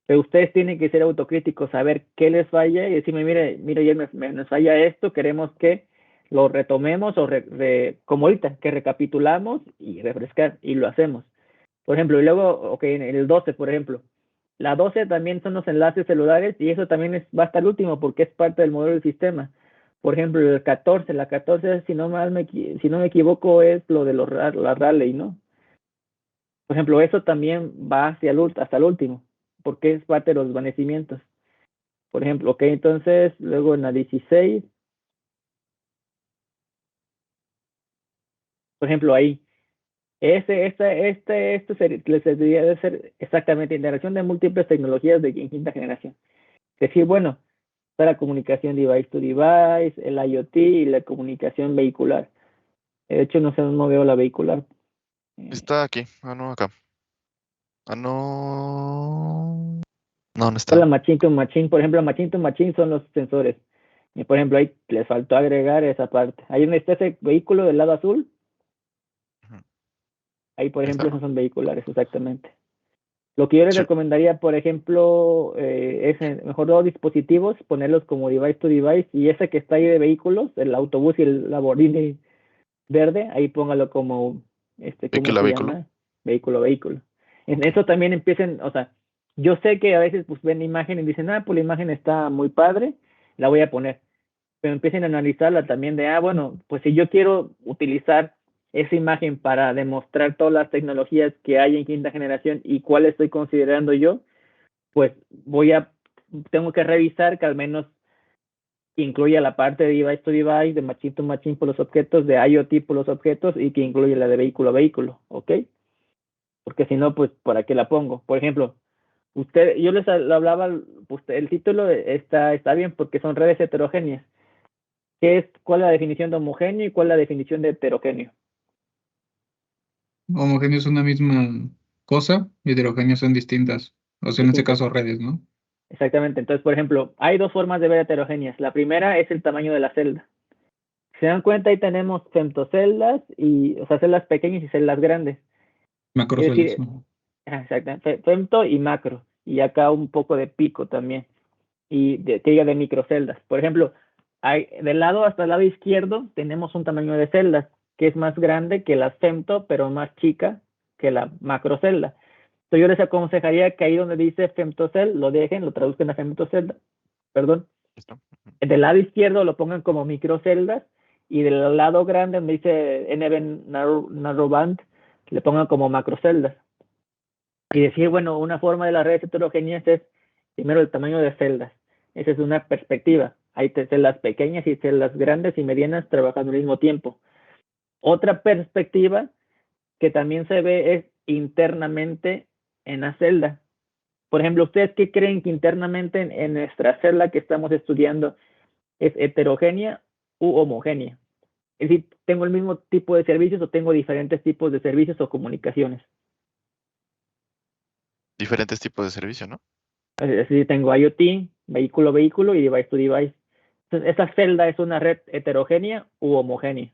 Pero ustedes tienen que ser autocríticos, saber qué les falla y decirme, mire, ya nos falla esto, queremos que lo retomemos o como ahorita, que recapitulamos y refrescar y lo hacemos. Por ejemplo, y luego, ok, en el 12, por ejemplo, la 12 también son los enlaces celulares y eso también va hasta el último porque es parte del modelo del sistema. Por ejemplo, el 14, la 14, si no me equivoco, es lo de la Raleigh, ¿no? Por ejemplo, eso también va hasta el último, porque es parte de los desvanecimientos. Por ejemplo, ok, entonces, luego en la 16, por ejemplo, ahí, esto les debería de ser exactamente integración de múltiples tecnologías de quinta generación. Es decir, bueno, está la comunicación device to device, el IoT y la comunicación vehicular. De hecho, no veo la vehicular. Está aquí. Ah, no, acá. Ah, no. No, no Está la está. machine to machine, por ejemplo, machine to machine son los sensores. Y por ejemplo, ahí les faltó agregar esa parte. Ahí donde está ese vehículo del lado azul, Ujú. ahí por Ahí está, ejemplo, esos ¿no? son vehiculares, exactamente. Lo que yo les Sí. recomendaría, por ejemplo, es mejor los dispositivos, ponerlos como device to device, y ese que está ahí de vehículos, el autobús y el Lamborghini verde, ahí póngalo como, ¿cómo Vehículo a se vehículo. llama? Vehículo a vehículo. En Ok. eso también empiecen, o sea, yo sé que a veces pues ven la imagen y dicen, pues la imagen está muy padre, la voy a poner, pero empiecen a analizarla también de, bueno, pues si yo quiero utilizar esa imagen para demostrar todas las tecnologías que hay en quinta generación y cuál estoy considerando yo, pues tengo que revisar que al menos incluya la parte de device to device, de machine to machine por los objetos, de IoT por los objetos y que incluya la de vehículo a vehículo, ¿ok? Porque si no, pues, ¿para qué la pongo? Por ejemplo, yo les hablaba, el título está bien porque son redes heterogéneas. ¿Cuál es la definición de homogéneo y cuál es la definición de heterogéneo? Homogéneo es una misma cosa, heterogéneos son distintas. O sea, en este Distintas. caso redes, ¿no? Exactamente. Entonces, por ejemplo, hay dos formas de ver heterogéneas. La primera es el tamaño de la celda. Si se dan cuenta, ahí tenemos femtoceldas o sea, celdas pequeñas y celdas grandes. Es Macroceldas, decir, ¿no? exactamente, femto y macro. Y acá un poco de pico también. Y que diga de microceldas. Por ejemplo, del lado hasta el lado izquierdo tenemos un tamaño de celdas que es más grande que la femto, pero más chica que la macrocelda. Entonces yo les aconsejaría que ahí donde dice femtocell, lo dejen, lo traduzcan a femtocell, perdón. ¿Listo? Del lado izquierdo lo pongan como microceldas y del lado grande donde dice NB narrowband, le pongan como macroceldas. Y decir, bueno, una forma de las redes heterogéneas es primero el tamaño de celdas. Esa es una perspectiva. Hay celdas pequeñas y celdas grandes y medianas trabajando al mismo tiempo. Otra perspectiva que también se ve es internamente en la celda. Por ejemplo, ¿ustedes qué creen que internamente en nuestra celda que estamos estudiando es heterogénea u homogénea? Es decir, ¿tengo el mismo tipo de servicios o tengo diferentes tipos de servicios o comunicaciones? Diferentes tipos de servicio, ¿no? Es decir, tengo IoT, vehículo-vehículo y device-to-device. Entonces, ¿esa celda es una red heterogénea u homogénea?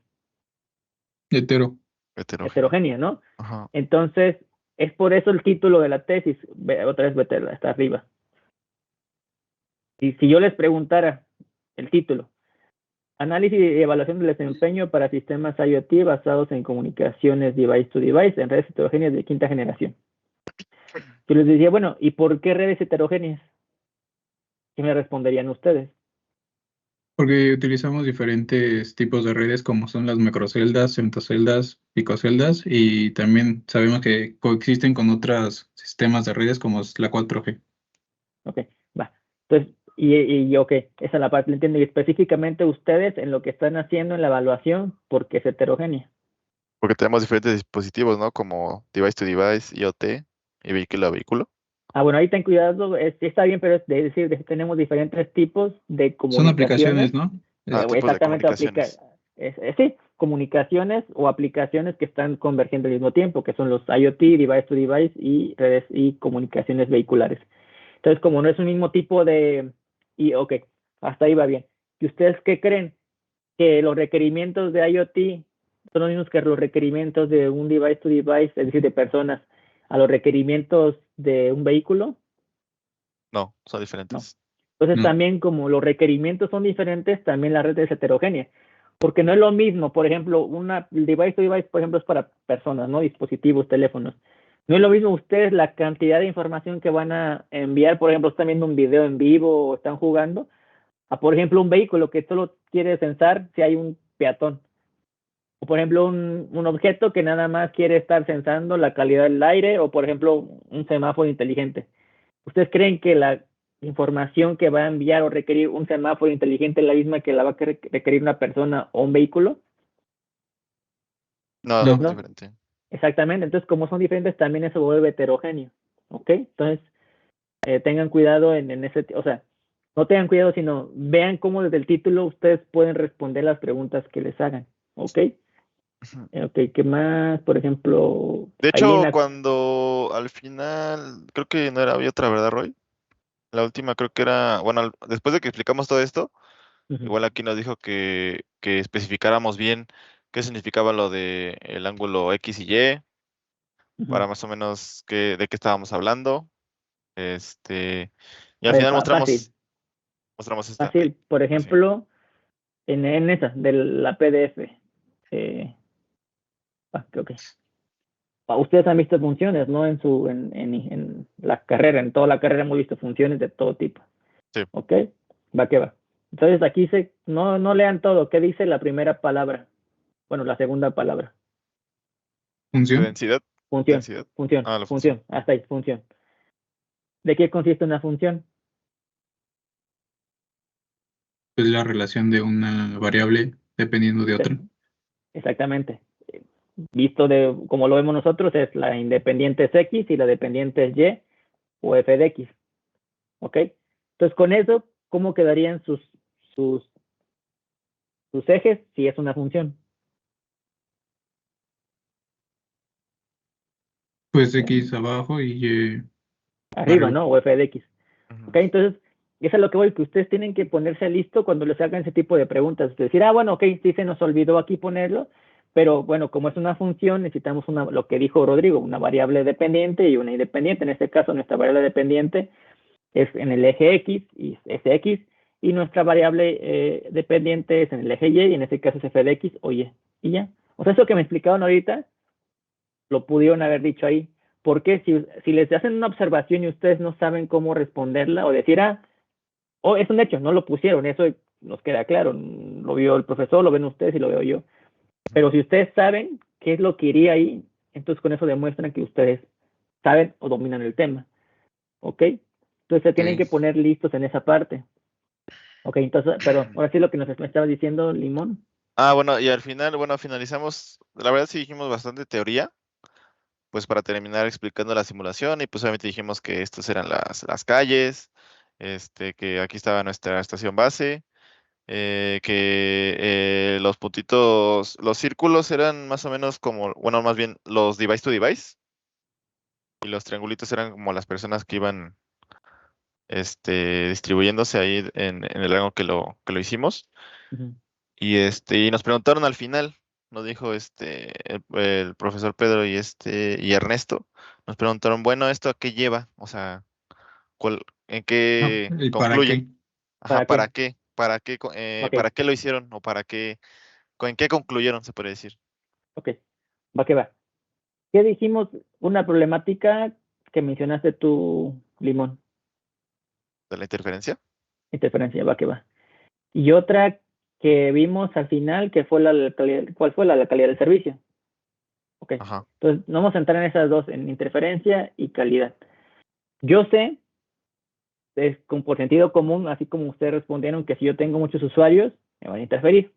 Hetero. Heterogénea, ¿no? Ajá. Entonces, es por eso el título de la tesis. Otra vez, vete hasta arriba. Y si yo les preguntara el título, análisis y evaluación del desempeño para sistemas IoT basados en comunicaciones device-to-device en redes heterogéneas de quinta generación. Yo les decía, bueno, ¿y por qué redes heterogéneas? ¿Qué me responderían ustedes? Porque utilizamos diferentes tipos de redes como son las macroceldas, femtoceldas, picoceldas y también sabemos que coexisten con otros sistemas de redes como es la 4G. Ok, va. Entonces, ok, esa es la parte, entiendo. Y específicamente ustedes en lo que están haciendo en la evaluación, ¿por qué es heterogénea? Porque tenemos diferentes dispositivos, ¿no? Como device to device, IoT y vehículo a vehículo. Bueno, ahí ten cuidado, sí está bien, pero es decir, que tenemos diferentes tipos de Son comunicaciones. aplicaciones, ¿no? Tipos de Exactamente, comunicaciones. sí, comunicaciones o aplicaciones que están convergiendo al mismo tiempo, que son los IoT, device to device y redes y comunicaciones vehiculares. Entonces, como no es un mismo tipo ok, hasta ahí va bien. ¿Y ustedes qué creen? ¿Que los requerimientos de IoT son los mismos que los requerimientos de un device to device, es decir, de personas, a los requerimientos de un vehículo? No, son No. diferentes. Entonces No. también como los requerimientos son diferentes, también la red es heterogénea. Porque no es lo mismo, por ejemplo, el device to device, por ejemplo, es para personas, ¿no? Dispositivos, teléfonos. No es lo mismo ustedes la cantidad de información que van a enviar, por ejemplo, están viendo un video en vivo o están jugando, a por ejemplo un vehículo que solo quiere censar si hay un peatón. O por ejemplo un objeto que nada más quiere estar censando la calidad del aire o por ejemplo un semáforo inteligente. ¿Ustedes creen que la información que va a enviar o requerir un semáforo inteligente es la misma que la va a requerir una persona o un vehículo? No, No. es No, diferente. exactamente. Entonces, como son diferentes, también eso vuelve heterogéneo. ¿Ok? Entonces, tengan cuidado en ese, o sea, no tengan cuidado, sino vean cómo desde el título ustedes pueden responder las preguntas que les hagan. ¿Ok? Ujú. Ok, ¿qué más? Por ejemplo, De ahí en hecho, la... cuando al final, creo que no era, había otra, ¿verdad, Roy? La última creo que era, bueno, después de que explicamos todo esto, Ujú, igual aquí nos dijo que especificáramos bien qué significaba lo de el ángulo X y Y, ujú. para más o menos de qué estábamos hablando. Y al final Fácil, mostramos esta. Ay, fácil. Por así. ejemplo, en esa, de la PDF. Creo que ustedes han visto funciones, ¿no? En la carrera, en toda la carrera hemos visto funciones de todo tipo. Sí. ¿Ok? Va que va. Entonces aquí no lean todo. ¿Qué dice la primera palabra? Bueno, la segunda palabra. ¿De Función, densidad? Función, Densidad. función, Ah, la función. función. Hasta ahí, función. ¿De qué consiste una función? es la relación de una variable dependiendo de otra. Exactamente. Visto de como lo vemos nosotros, es la independiente es X y la dependiente es Y o f de X. ¿Ok? Entonces, con eso, ¿cómo quedarían sus ejes si es una función? Pues X abajo y Y Arriba, arriba. ¿no? O f de X. ¿Ok? Ujú. Entonces, eso es lo que voy, que ustedes tienen que ponerse listo cuando les hagan ese tipo de preguntas. Decir, bueno, ok, sí se nos olvidó aquí ponerlo, pero bueno, como es una función, necesitamos lo que dijo Rodrigo, una variable dependiente y una independiente. En este caso, nuestra variable dependiente es en el eje X y es X, y nuestra variable dependiente es en el eje Y, y en este caso es f de X o Y. Y ya. O sea, eso que me explicaron ahorita, lo pudieron haber dicho ahí, Porque si les hacen una observación y ustedes no saben cómo responderla o decir, es un hecho, no lo pusieron, eso nos queda claro, lo vio el profesor, lo ven ustedes y lo veo yo. Pero si ustedes saben qué es lo que iría ahí, entonces con eso demuestran que ustedes saben o dominan el tema. ¿Ok? Entonces se tienen que poner listos en esa parte. Ok, entonces, perdón, ahora sí lo que me estaba diciendo, Limón. Bueno, y al final, bueno, finalizamos, la verdad sí dijimos bastante teoría, pues para terminar explicando la simulación, y pues obviamente dijimos que estas eran las calles, que aquí estaba nuestra estación base, que los puntitos, los círculos eran más o menos como, bueno, más bien los device to device, y los triangulitos eran como las personas que iban distribuyéndose ahí en el rango que lo hicimos. Ujú. Y nos preguntaron al final, nos dijo el profesor Pedro y Ernesto, nos preguntaron, bueno, ¿esto a qué lleva? O sea, ¿en No, qué ¿y para concluye? qué? Ajá, ¿Para ¿para qué? qué? Ok, ¿Para qué lo hicieron? ¿O para qué? ¿En qué concluyeron, se puede decir? ok, va que va. ¿Qué dijimos? Una problemática que mencionaste tú, Limón, ¿De la interferencia? interferencia, va que va. Y otra que vimos al final, que fue la calidad, ¿cuál fue la calidad del servicio? Ok, Ajá. entonces vamos a entrar en esas dos, en interferencia y calidad. Yo sé, por sentido común, así como ustedes respondieron, que si yo tengo muchos usuarios, me van a interferir.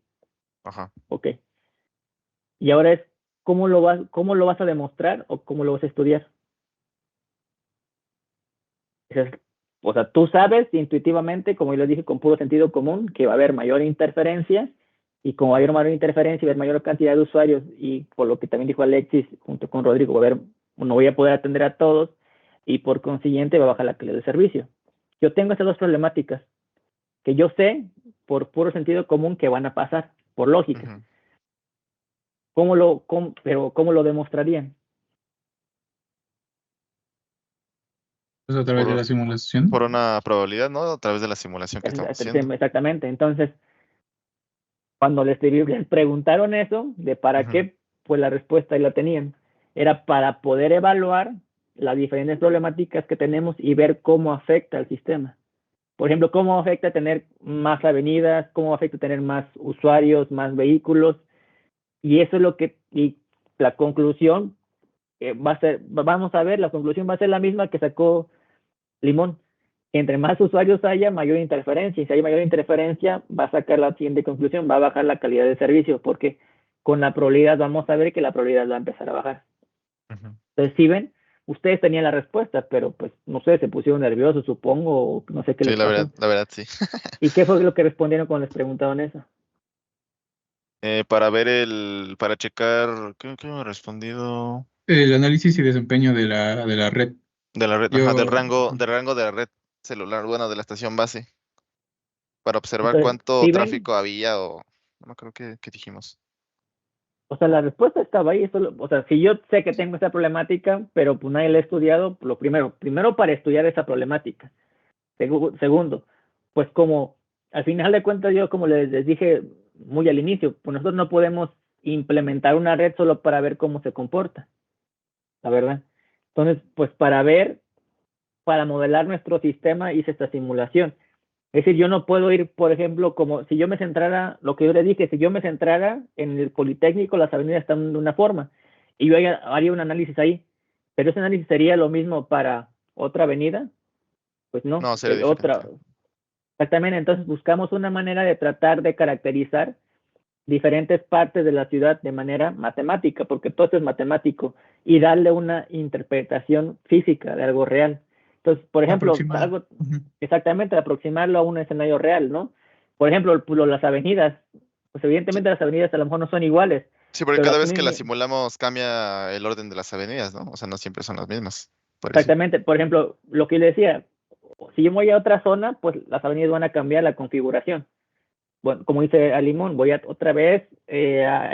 Ajá. Ok, y ahora es, cómo lo vas a demostrar o cómo lo vas a estudiar? O sea, tú sabes intuitivamente, como yo les dije, con puro sentido común, que va a haber mayor interferencia, y como va a haber mayor interferencia y va a haber mayor cantidad de usuarios, y por lo que también dijo Alexis junto con Rodrigo, va a haber, no voy a poder atender a todos, y por consiguiente va a bajar la calidad del servicio. Yo tengo estas dos problemáticas, que yo sé por puro sentido común que van a pasar, por lógica. Ujú. Pero ¿cómo lo demostrarían? Pues a través Por, de un- la simulación. por una probabilidad, ¿no? A través de la simulación que estamos haciendo. Exactamente. Entonces, cuando les preguntaron eso, de para Ujú. qué, pues la respuesta ahí la tenían. Era para poder evaluar las diferentes problemáticas que tenemos y ver cómo afecta al sistema. Por ejemplo, cómo afecta tener más avenidas, cómo afecta tener más usuarios, más vehículos. Y eso es lo que, y la conclusión va a ser, vamos a ver, la conclusión va a ser la misma que sacó Limón. Entre más usuarios haya, mayor interferencia. Y si hay mayor interferencia, va a sacar la siguiente conclusión, va a bajar la calidad del servicio, porque con la probabilidad vamos a ver que la probabilidad va a empezar a bajar. Ujú. Entonces, si ven, ustedes tenían la respuesta, pero pues no sé, se pusieron nerviosos, supongo, o no sé qué Sí, les pasó. la verdad, sí. ¿Y qué fue lo que respondieron cuando les preguntaban eso? Para checar, ¿qué me ha respondido? El análisis y desempeño de la red. De la red, ajá, Yo, del rango de la red celular, bueno, de la estación base, para observar Entonces, cuánto si ven, tráfico había no me acuerdo qué dijimos. o sea, la respuesta estaba ahí. O sea, si yo sé que tengo esa problemática, pero pues nadie la ha estudiado, pues, lo primero para estudiar esa problemática. Segundo, pues como al final de cuentas yo como les dije muy al inicio, pues nosotros no podemos implementar una red solo para ver cómo se comporta, la verdad. Entonces, pues para modelar nuestro sistema hice esta simulación. Es decir, yo no puedo ir, por ejemplo, como si yo me centrara, lo que yo le dije, si yo me centrara en el Politécnico, las avenidas están de una forma, y yo haría un análisis ahí, pero ese análisis sería lo mismo para otra avenida, pues no, No, sería otra. diferente. Exactamente, entonces buscamos una manera de tratar de caracterizar diferentes partes de la ciudad de manera matemática, porque todo esto es matemático, y darle una interpretación física de algo real. Entonces, por ejemplo, aproximado. Ujú. exactamente aproximarlo a un escenario real, ¿no? Por ejemplo, pues, las avenidas, pues Sí, evidentemente las avenidas a lo mejor no son iguales, sí, porque pero cada las vez que la tienen, simulamos cambia el orden de las avenidas, ¿no? O sea, no siempre son las mismas, por eso. exactamente, por ejemplo, lo que yo le decía, si yo voy a otra zona, pues las avenidas van a cambiar la configuración. Bueno, como dice a Limón, voy a otra vez a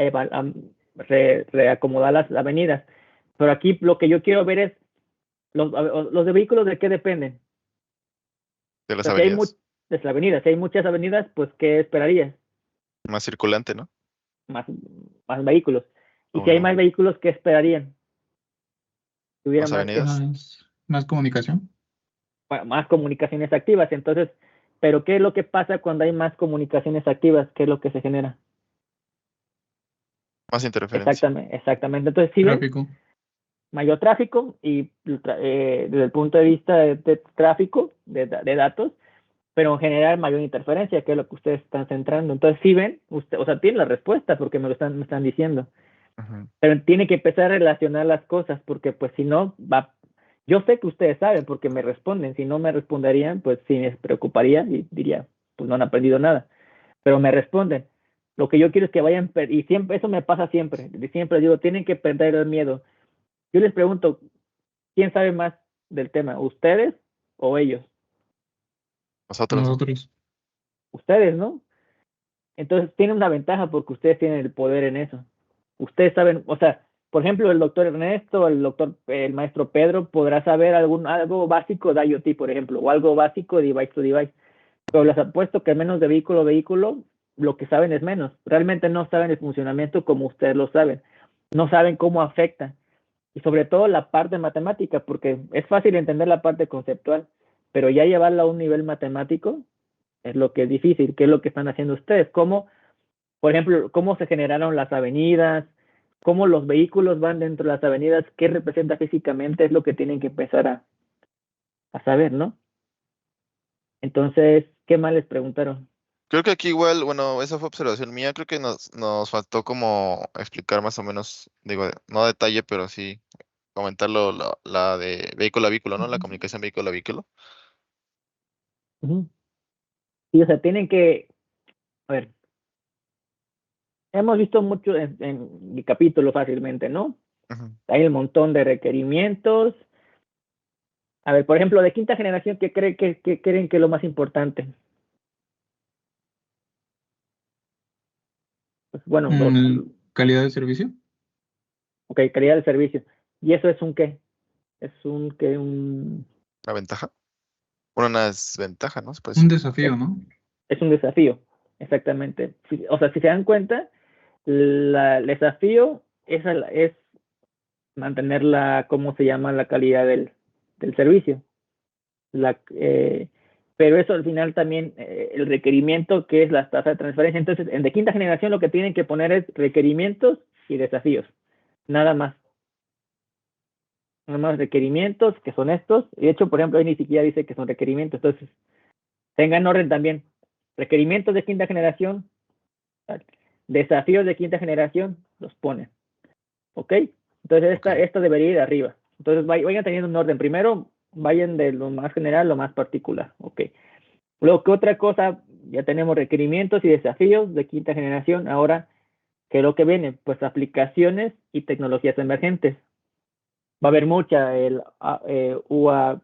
reacomodar las avenidas. Pero aquí lo que yo quiero ver es los de vehículos de qué dependen. De O las sea, si hay avenidas. muchas avenidas, si hay muchas avenidas, pues ¿qué esperarías? Más circulante, ¿no? Más, más vehículos. Y ¿O si hay no? más vehículos, ¿qué esperarían? que hubiera Las avenidas. Más comunicación. más comunicaciones activas. Entonces, pero ¿qué es lo que pasa cuando hay más comunicaciones activas? ¿Qué es lo que se genera? Más interferencia. Exactamente. Entonces, si ven, Tráfico. mayor tráfico y desde el punto de vista de tráfico de datos, pero en general mayor interferencia, que es lo que ustedes están centrando. Entonces, si ven, usted, o sea, tiene la respuesta porque me están diciendo, Ujú. pero tiene que empezar a relacionar las cosas porque pues si no, yo sé que ustedes saben porque me responden, si no me responderían, pues sí me preocuparía y diría, pues no han aprendido nada, pero me responden. Lo que yo quiero es que vayan, y siempre, eso me pasa siempre digo, tienen que perder el miedo. Yo les pregunto, ¿quién sabe más del tema? ¿Ustedes o ellos? Nosotros, ¿no? Nosotros. Ustedes, ¿no? Entonces tienen una ventaja porque ustedes tienen el poder en eso. Ustedes saben, o sea, por ejemplo, el doctor Ernesto, el maestro Pedro podrá saber algo básico de IoT, por ejemplo, o algo básico de device to device. Pero les apuesto que al menos de vehículo a vehículo, lo que saben es menos. Realmente no saben el funcionamiento como ustedes lo saben. No saben cómo afecta. Y sobre todo la parte matemática, porque es fácil entender la parte conceptual, pero ya llevarla a un nivel matemático es lo que es difícil, que es lo que están haciendo ustedes. ¿Cómo, por ejemplo, cómo se generaron las avenidas? ¿Cómo los vehículos van dentro de las avenidas? ¿Qué representa físicamente? Es lo que tienen que empezar a saber, ¿no? Entonces, ¿qué más les preguntaron? Creo que aquí igual, bueno, esa fue observación mía. Creo que nos faltó como explicar más o menos, digo, no a detalle, pero sí comentarlo, la de vehículo a vehículo, ¿no? La comunicación vehículo a vehículo. Uh-huh. Sí, o sea, tienen que, a ver, hemos visto mucho en mi capítulo fácilmente, ¿no? Ujú. Hay un montón de requerimientos. A ver, por ejemplo, de quinta generación, ¿qué creen que es lo más importante? Pues, bueno, Calidad de servicio. ok, calidad del servicio. ¿Y eso es un qué? Es un La ventaja. Bueno, una desventaja, ¿no? Se puede Un decir. desafío, ¿no? es un desafío, exactamente. O sea, si se dan cuenta, el desafío es mantener ¿cómo se llama? La calidad del servicio. Pero eso al final también, el requerimiento que es la tasa de transferencia. Entonces, en de quinta generación lo que tienen que poner es requerimientos y desafíos. Nada más. Nada más requerimientos, que son estos. Y de hecho, por ejemplo, ahí ni siquiera dice que son requerimientos. Entonces, tengan orden también. Requerimientos de quinta generación, desafíos de quinta generación, los ponen. ¿Ok? Entonces, esta debería ir arriba. Entonces, vayan teniendo un orden. Primero, vayan de lo más general a lo más particular. ¿Ok? Luego, ¿qué otra cosa? Ya tenemos requerimientos y desafíos de quinta generación. Ahora, ¿qué es lo que viene? Pues aplicaciones y tecnologías emergentes. Va a haber mucha, el UAV,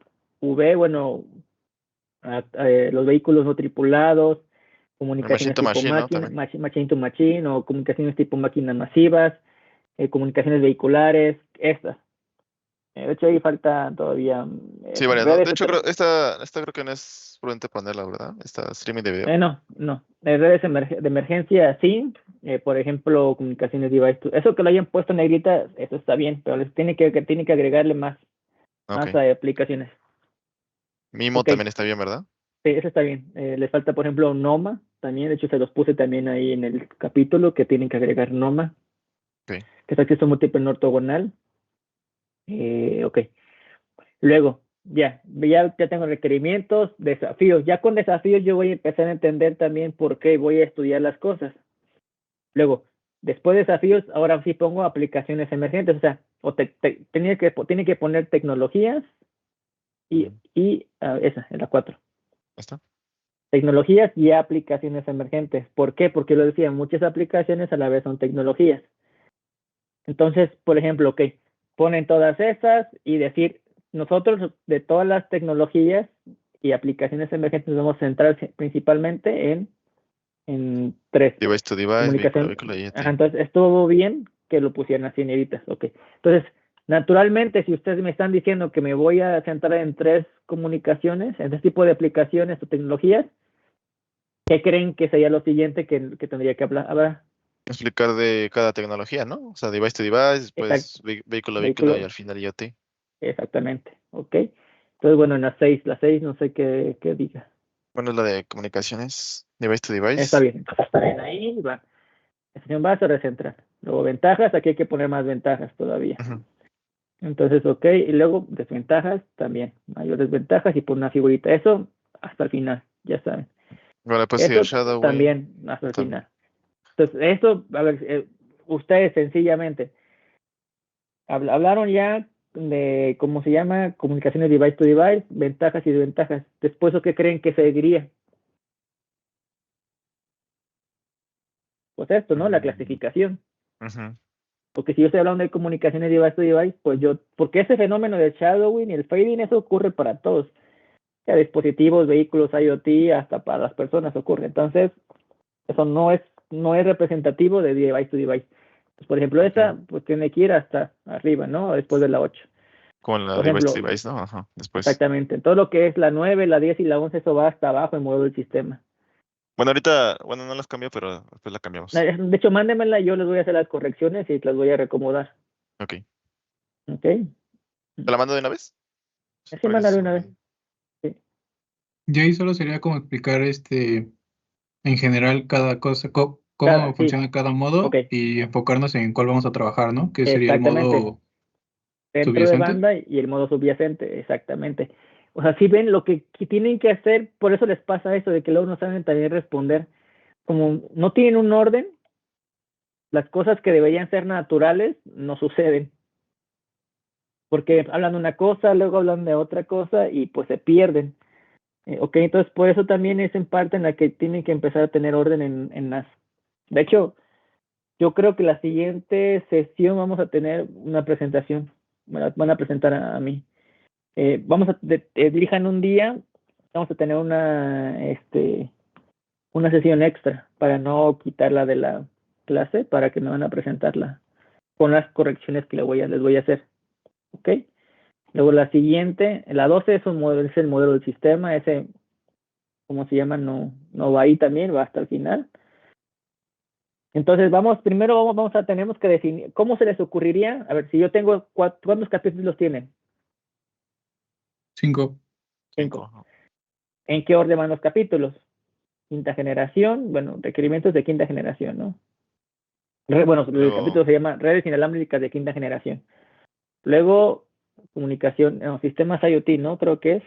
bueno, los vehículos no tripulados, El machine comunicaciones to tipo machine, ¿no? máquina, También. machine to machine, o comunicaciones tipo máquinas masivas, comunicaciones vehiculares, estas. De hecho, ahí falta todavía Sí, varias, ¿no? redes. De hecho, esta creo que no es prudente ponerla, ¿verdad? Esta streaming de video. No. Redes de emergencia, sí. Por ejemplo, comunicaciones device. Eso que lo hayan puesto en negrita, eso está bien, pero les tiene que agregarle más Ok. aplicaciones. Mimo Ok, también está bien, ¿verdad? sí, eso está bien. Les falta, por ejemplo, Noma también. De hecho, se los puse también ahí en el capítulo que tienen que agregar Noma, Ok. que es acceso múltiple no ortogonal. Ok. Luego, ya tengo requerimientos, desafíos. Ya con desafíos yo voy a empezar a entender también por qué voy a estudiar las cosas. Luego, después de desafíos, ahora sí pongo aplicaciones emergentes. O sea, tiene que poner tecnologías Ujú. esa es la 4. ¿Está? Tecnologías y aplicaciones emergentes. ¿Por qué? Porque lo decía, muchas aplicaciones a la vez son tecnologías. Entonces, por ejemplo, ok, ponen todas esas y decir, nosotros de todas las tecnologías y aplicaciones emergentes nos vamos a centrar principalmente en 3. Device to device, vehículo a Comunicación. vehículo y Ajá, IoT. entonces estuvo bien que lo pusieran así en negritas. Ok. Entonces, naturalmente, si ustedes me están diciendo que me voy a centrar en 3 comunicaciones, en este tipo de aplicaciones o tecnologías, ¿qué creen que sería lo siguiente que tendría que hablar? Explicar de cada tecnología, ¿no? O sea, device to device, Exacto. después vehículo a vehículo y Vehículo. al final IoT. Exactamente, ¿ok? Entonces, bueno, en la 6 no sé qué diga. Bueno, es la de comunicaciones, device to Está device. bien, entonces está bien ahí, va. Estación base, red central. Luego ventajas, aquí hay que poner más ventajas todavía. Ujú. Entonces, ok, y luego desventajas también, mayor desventajas y por una figurita. Eso hasta el final, ya saben. Bueno, pues sí, el Eso shadowing también hasta el también. final. Entonces, esto, a ver, ustedes sencillamente hablaron ya de, ¿cómo se llama? Comunicaciones device to device, ventajas y desventajas. Después, ¿o qué creen que seguiría? Pues esto, ¿no? La clasificación. Ujú. Porque si yo estoy hablando de comunicaciones device to device, pues porque ese fenómeno del shadowing y el fading, eso ocurre para todos. Sea dispositivos, vehículos, IoT, hasta para las personas ocurre. Entonces, eso no es representativo de device to device. Pues, por ejemplo, esa pues tiene que ir hasta arriba, ¿no? Después de la 8. Con la Por device to ejemplo, device, ¿no? Ajá, después. exactamente. Todo lo que es la 9, la 10 y la 11, eso va hasta abajo en modo del sistema. Bueno, ahorita, bueno, no las cambio, pero después la cambiamos. De hecho, mándemela, yo les voy a hacer las correcciones y las voy a reacomodar. Ok. ¿Ok? ¿Te la mando de una vez? Así Para que mándale se una vez. me- Sí. Y ahí solo sería como explicar en general cada cosa, cómo Sí, funciona cada ok. modo y enfocarnos en cuál vamos a trabajar, ¿no? Que sería el Exactamente. modo Centro de subyacente. banda y el modo subyacente, exactamente. O sea, si ven lo que tienen que hacer, por eso les pasa eso de que luego no saben también responder. Como no tienen un orden, las cosas que deberían ser naturales no suceden. Porque hablan de una cosa, luego hablan de otra cosa y pues se pierden. Ok, entonces por eso también es en parte en la que tienen que empezar a tener orden en las... De hecho, yo creo que la siguiente sesión vamos a tener una presentación. Van a presentar a mí. Vamos a elijan un día, vamos a tener una sesión extra para no quitarla de la clase, para que me van a presentarla con las correcciones que les voy a hacer. ¿Ok? Luego la siguiente, la 12 es el modelo del sistema, ese, ¿cómo se llama? No va ahí también, va hasta el final. Entonces primero tenemos que definir, ¿cómo se les ocurriría? A ver, si yo tengo, ¿cuántos capítulos tienen? 5. 5. Ajá. ¿En qué orden van los capítulos? Quinta generación, bueno, requerimientos de quinta generación, ¿no? Bueno, el capítulo Luego, se llama redes inalámbricas de quinta generación. Luego, comunicación, no, sistemas IoT, ¿no? Creo que es.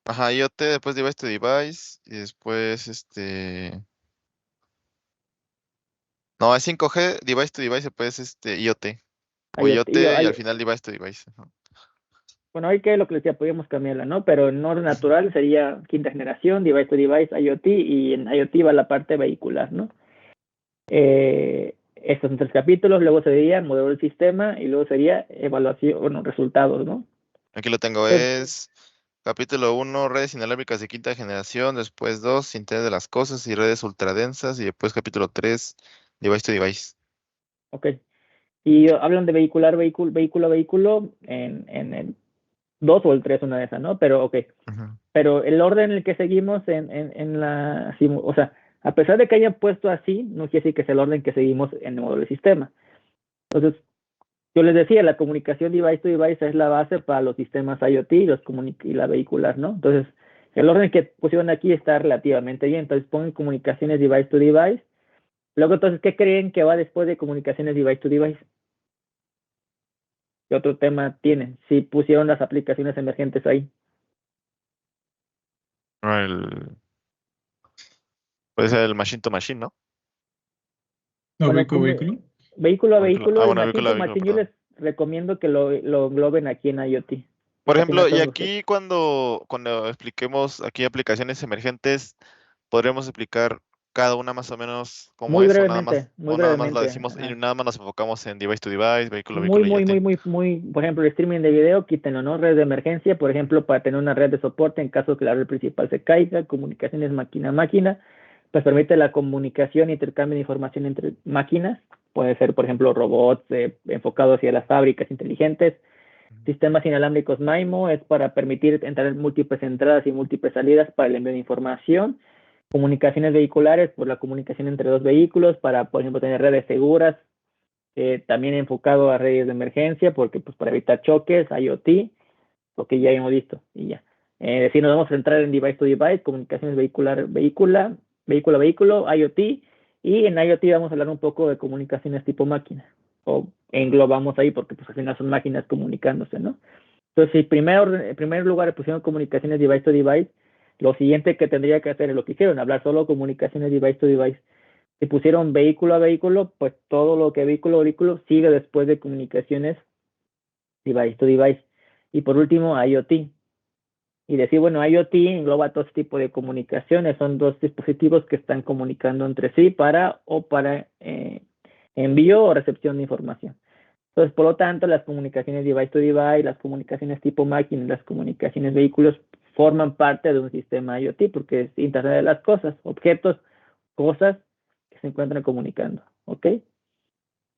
ajá, IoT, después device to device, y después, no, es 5G, device to device, después, IoT, o IoT IoT, y al final device to device. Ajá. bueno, ahí que lo que les decía, podríamos cambiarla, ¿no? Pero en orden natural sería quinta generación, device to device, IoT, y en IoT va la parte vehicular, ¿no? Estos son 3 capítulos, luego sería modelo del sistema, y luego sería evaluación, bueno, resultados, ¿no? Aquí lo tengo, Entonces, es capítulo 1, redes inalámbricas de quinta generación, después 2, Internet de las cosas y redes ultradensas, y después capítulo 3, device to device. ok. Y hablan de vehículo a vehículo en el 2 o el 3, una de esas, ¿no? Pero, ok. Ujú. Pero el orden en el que seguimos o sea, a pesar de que hayan puesto así, no quiere decir que es el orden que seguimos en el modelo de sistema. Entonces, yo les decía, la comunicación device to device es la base para los sistemas IoT y la vehicular, ¿no? Entonces, el orden que pusieron aquí está relativamente bien. Entonces, pongan comunicaciones device to device. Luego, entonces, ¿qué creen que va después de comunicaciones device to device? ¿Qué otro tema tienen? Si pusieron las aplicaciones emergentes ahí. El, puede ser el machine to machine, ¿no? No, Bueno, vehículo. vehículo a Ah, vehículo, el bueno, machine to machine, yo perdón. les recomiendo que lo engloben aquí en IoT. Por Porque al final ejemplo, y son aquí cuando expliquemos aquí aplicaciones emergentes, podremos explicar cada una más o menos cómo muy es, brevemente, muy o nada más lo brevemente. decimos y Ajá. nada más nos enfocamos en device to device, vehículo, Muy, vehículo, muy, IoT. muy, muy, muy, por ejemplo, el streaming de video, quítenlo, ¿no? Red de emergencia, por ejemplo, para tener una red de soporte en caso que la red principal se caiga, comunicaciones máquina a máquina, pues permite la comunicación e intercambio de información entre máquinas, puede ser, por ejemplo, robots enfocados hacia las fábricas inteligentes. Sistemas inalámbricos MIMO es para permitir entrar múltiples entradas y múltiples salidas para el envío de información. Comunicaciones vehiculares, por la comunicación entre dos vehículos, para, por ejemplo, tener redes seguras, también enfocado a redes de emergencia, porque pues para evitar choques, IoT. lo que ya hemos visto, y ya. Si nos vamos a centrar en device to device, comunicaciones vehículo, IoT, y en IoT vamos a hablar un poco de comunicaciones tipo máquina, o englobamos ahí porque pues al final son máquinas comunicándose, ¿no? Entonces, si en primer lugar pusieron comunicaciones device to device, lo siguiente que tendría que hacer es lo que hicieron, hablar solo comunicaciones device to device. Si pusieron vehículo a vehículo, pues todo lo que vehículo a vehículo sigue después de comunicaciones device to device. Y por último, IoT. Y decir, bueno, IoT engloba todo tipo de comunicaciones, son dos dispositivos que están comunicando entre sí para envío o recepción de información. Entonces, por lo tanto, las comunicaciones device to device, las comunicaciones tipo máquina, las comunicaciones vehículos forman parte de un sistema IoT porque es Internet de las cosas, objetos, cosas que se encuentran comunicando, ¿ok?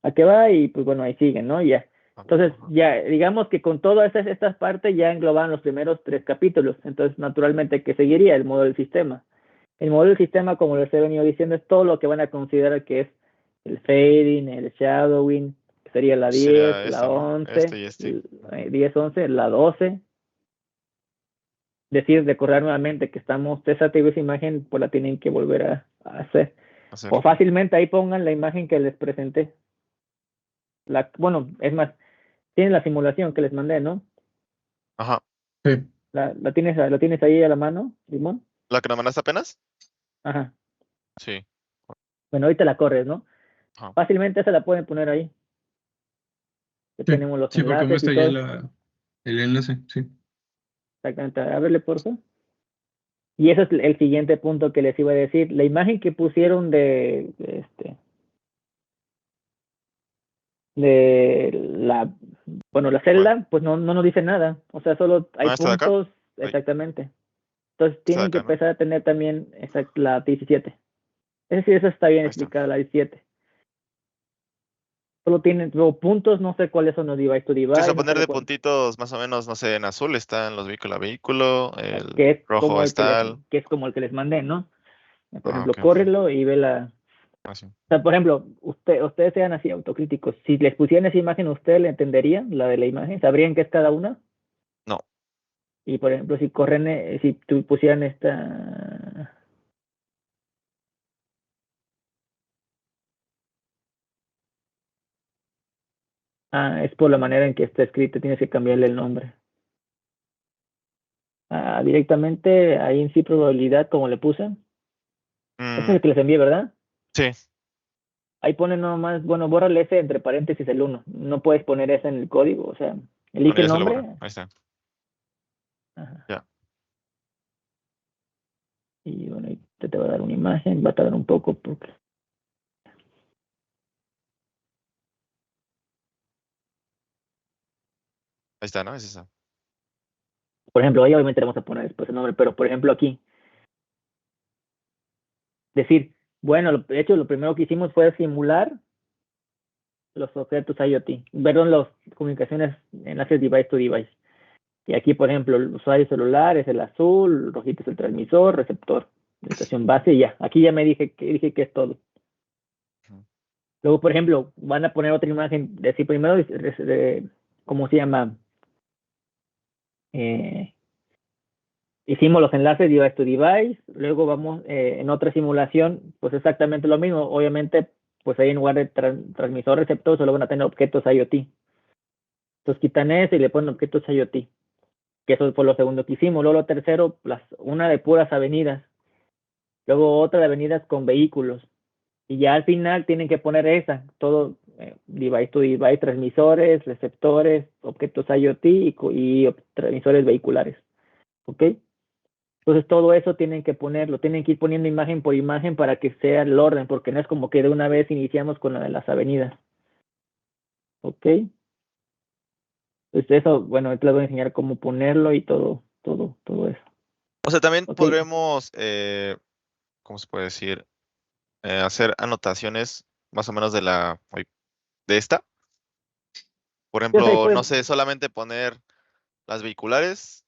¿A qué va? Y pues bueno, ahí siguen, ¿no? Ya. Entonces, ya, digamos que con todas estas partes ya engloban los primeros 3 capítulos. Entonces, naturalmente, ¿qué seguiría? El modelo del sistema. El modelo del sistema, como les he venido diciendo, es todo lo que van a considerar que es el fading, el shadowing, que sería la 10, Sería la esto, ¿no? 11, Este y este. 10, 11, la 12. Decir, recordar nuevamente que estamos, esa imagen, pues la tienen que volver a hacer. Hacer. O fácilmente ahí pongan la imagen que les presenté. Bueno, es más, tienen la simulación que les mandé, ¿no? Ajá. Sí. ¿La tienes ahí a la mano, Simón? ¿La que nos mandaste apenas? Ajá. Sí. Bueno, ahorita la corres, ¿no? Ajá. Fácilmente esa la pueden poner ahí. Que Sí, tenemos los sí, porque enlaces y muestra ya todo. el enlace, sí. Exactamente. Ábrele, por favor. Y ese es el siguiente punto que les iba a decir. La imagen que pusieron de la celda, pues no nos dice nada. O sea, solo hay ¿Esta de acá? puntos, Ahí. exactamente. Entonces Esta de tienen que acá, ¿no? empezar a tener también la 17. Es decir, esa está bien Ahí está. explicada, la 17. Solo tienen puntos, no sé cuáles son los device to Sí, device, a no sé poner de puntitos más o menos, no sé, en azul están los vehículo a vehículo, el que es rojo como está que es como el que les mandé, ¿no? Por ejemplo, ok. córrelo y ve la. Así. O sea, por ejemplo, ustedes sean así autocríticos. Si les pusieran esa imagen, ¿ustedes le entenderían la de la imagen? ¿Sabrían qué es cada una? No. Y por ejemplo, si tú pusieran esta. Ah, es por la manera en que está escrito, tienes que cambiarle el nombre. Directamente ahí en sí probabilidad, como le puse. Ese es el que les envié, ¿verdad? Sí. Ahí ponen nomás, bueno, bórrale ese entre paréntesis el 1. No puedes poner ese en el código, o sea, elige Bueno, ya el se lo nombre. borré. Ahí está. Ajá. Ya. Y bueno, ahí te va a dar una imagen, va a tardar un poco porque. Ahí está, ¿no? Es esa. Por ejemplo, ahí obviamente le vamos a poner después el nombre, pero por ejemplo aquí, decir, bueno, de hecho lo primero que hicimos fue simular los objetos IoT, perdón, las comunicaciones enlaces device to device. Y aquí, por ejemplo, el usuario celular es el azul, rojito es el transmisor, receptor, la estación base y ya. Aquí ya me dije que es todo. Luego, por ejemplo, van a poner otra imagen, decir primero, ¿cómo se llama? Hicimos los enlaces device to device, luego vamos en otra simulación, pues exactamente lo mismo. Obviamente, pues ahí en lugar de transmisor receptor, solo van a tener objetos IoT. Entonces quitan eso y le ponen objetos IoT, que eso fue lo segundo que hicimos. Luego lo tercero, una de puras avenidas, luego otra de avenidas con vehículos. Y ya al final tienen que poner esa, todo device to device, transmisores, receptores, objetos IoT y transmisores vehiculares. ¿Ok? Entonces todo eso tienen que ponerlo, tienen que ir poniendo imagen por imagen para que sea el orden, porque no es como que de una vez iniciamos con la de las avenidas. ¿Ok? Entonces eso, bueno, ahorita les voy a enseñar cómo ponerlo y todo eso. O sea, también ¿Ok? podremos, ¿cómo se puede decir? Hacer anotaciones más o menos de esta. Por Yo sé, ejemplo, pues, no sé, solamente poner las vehiculares,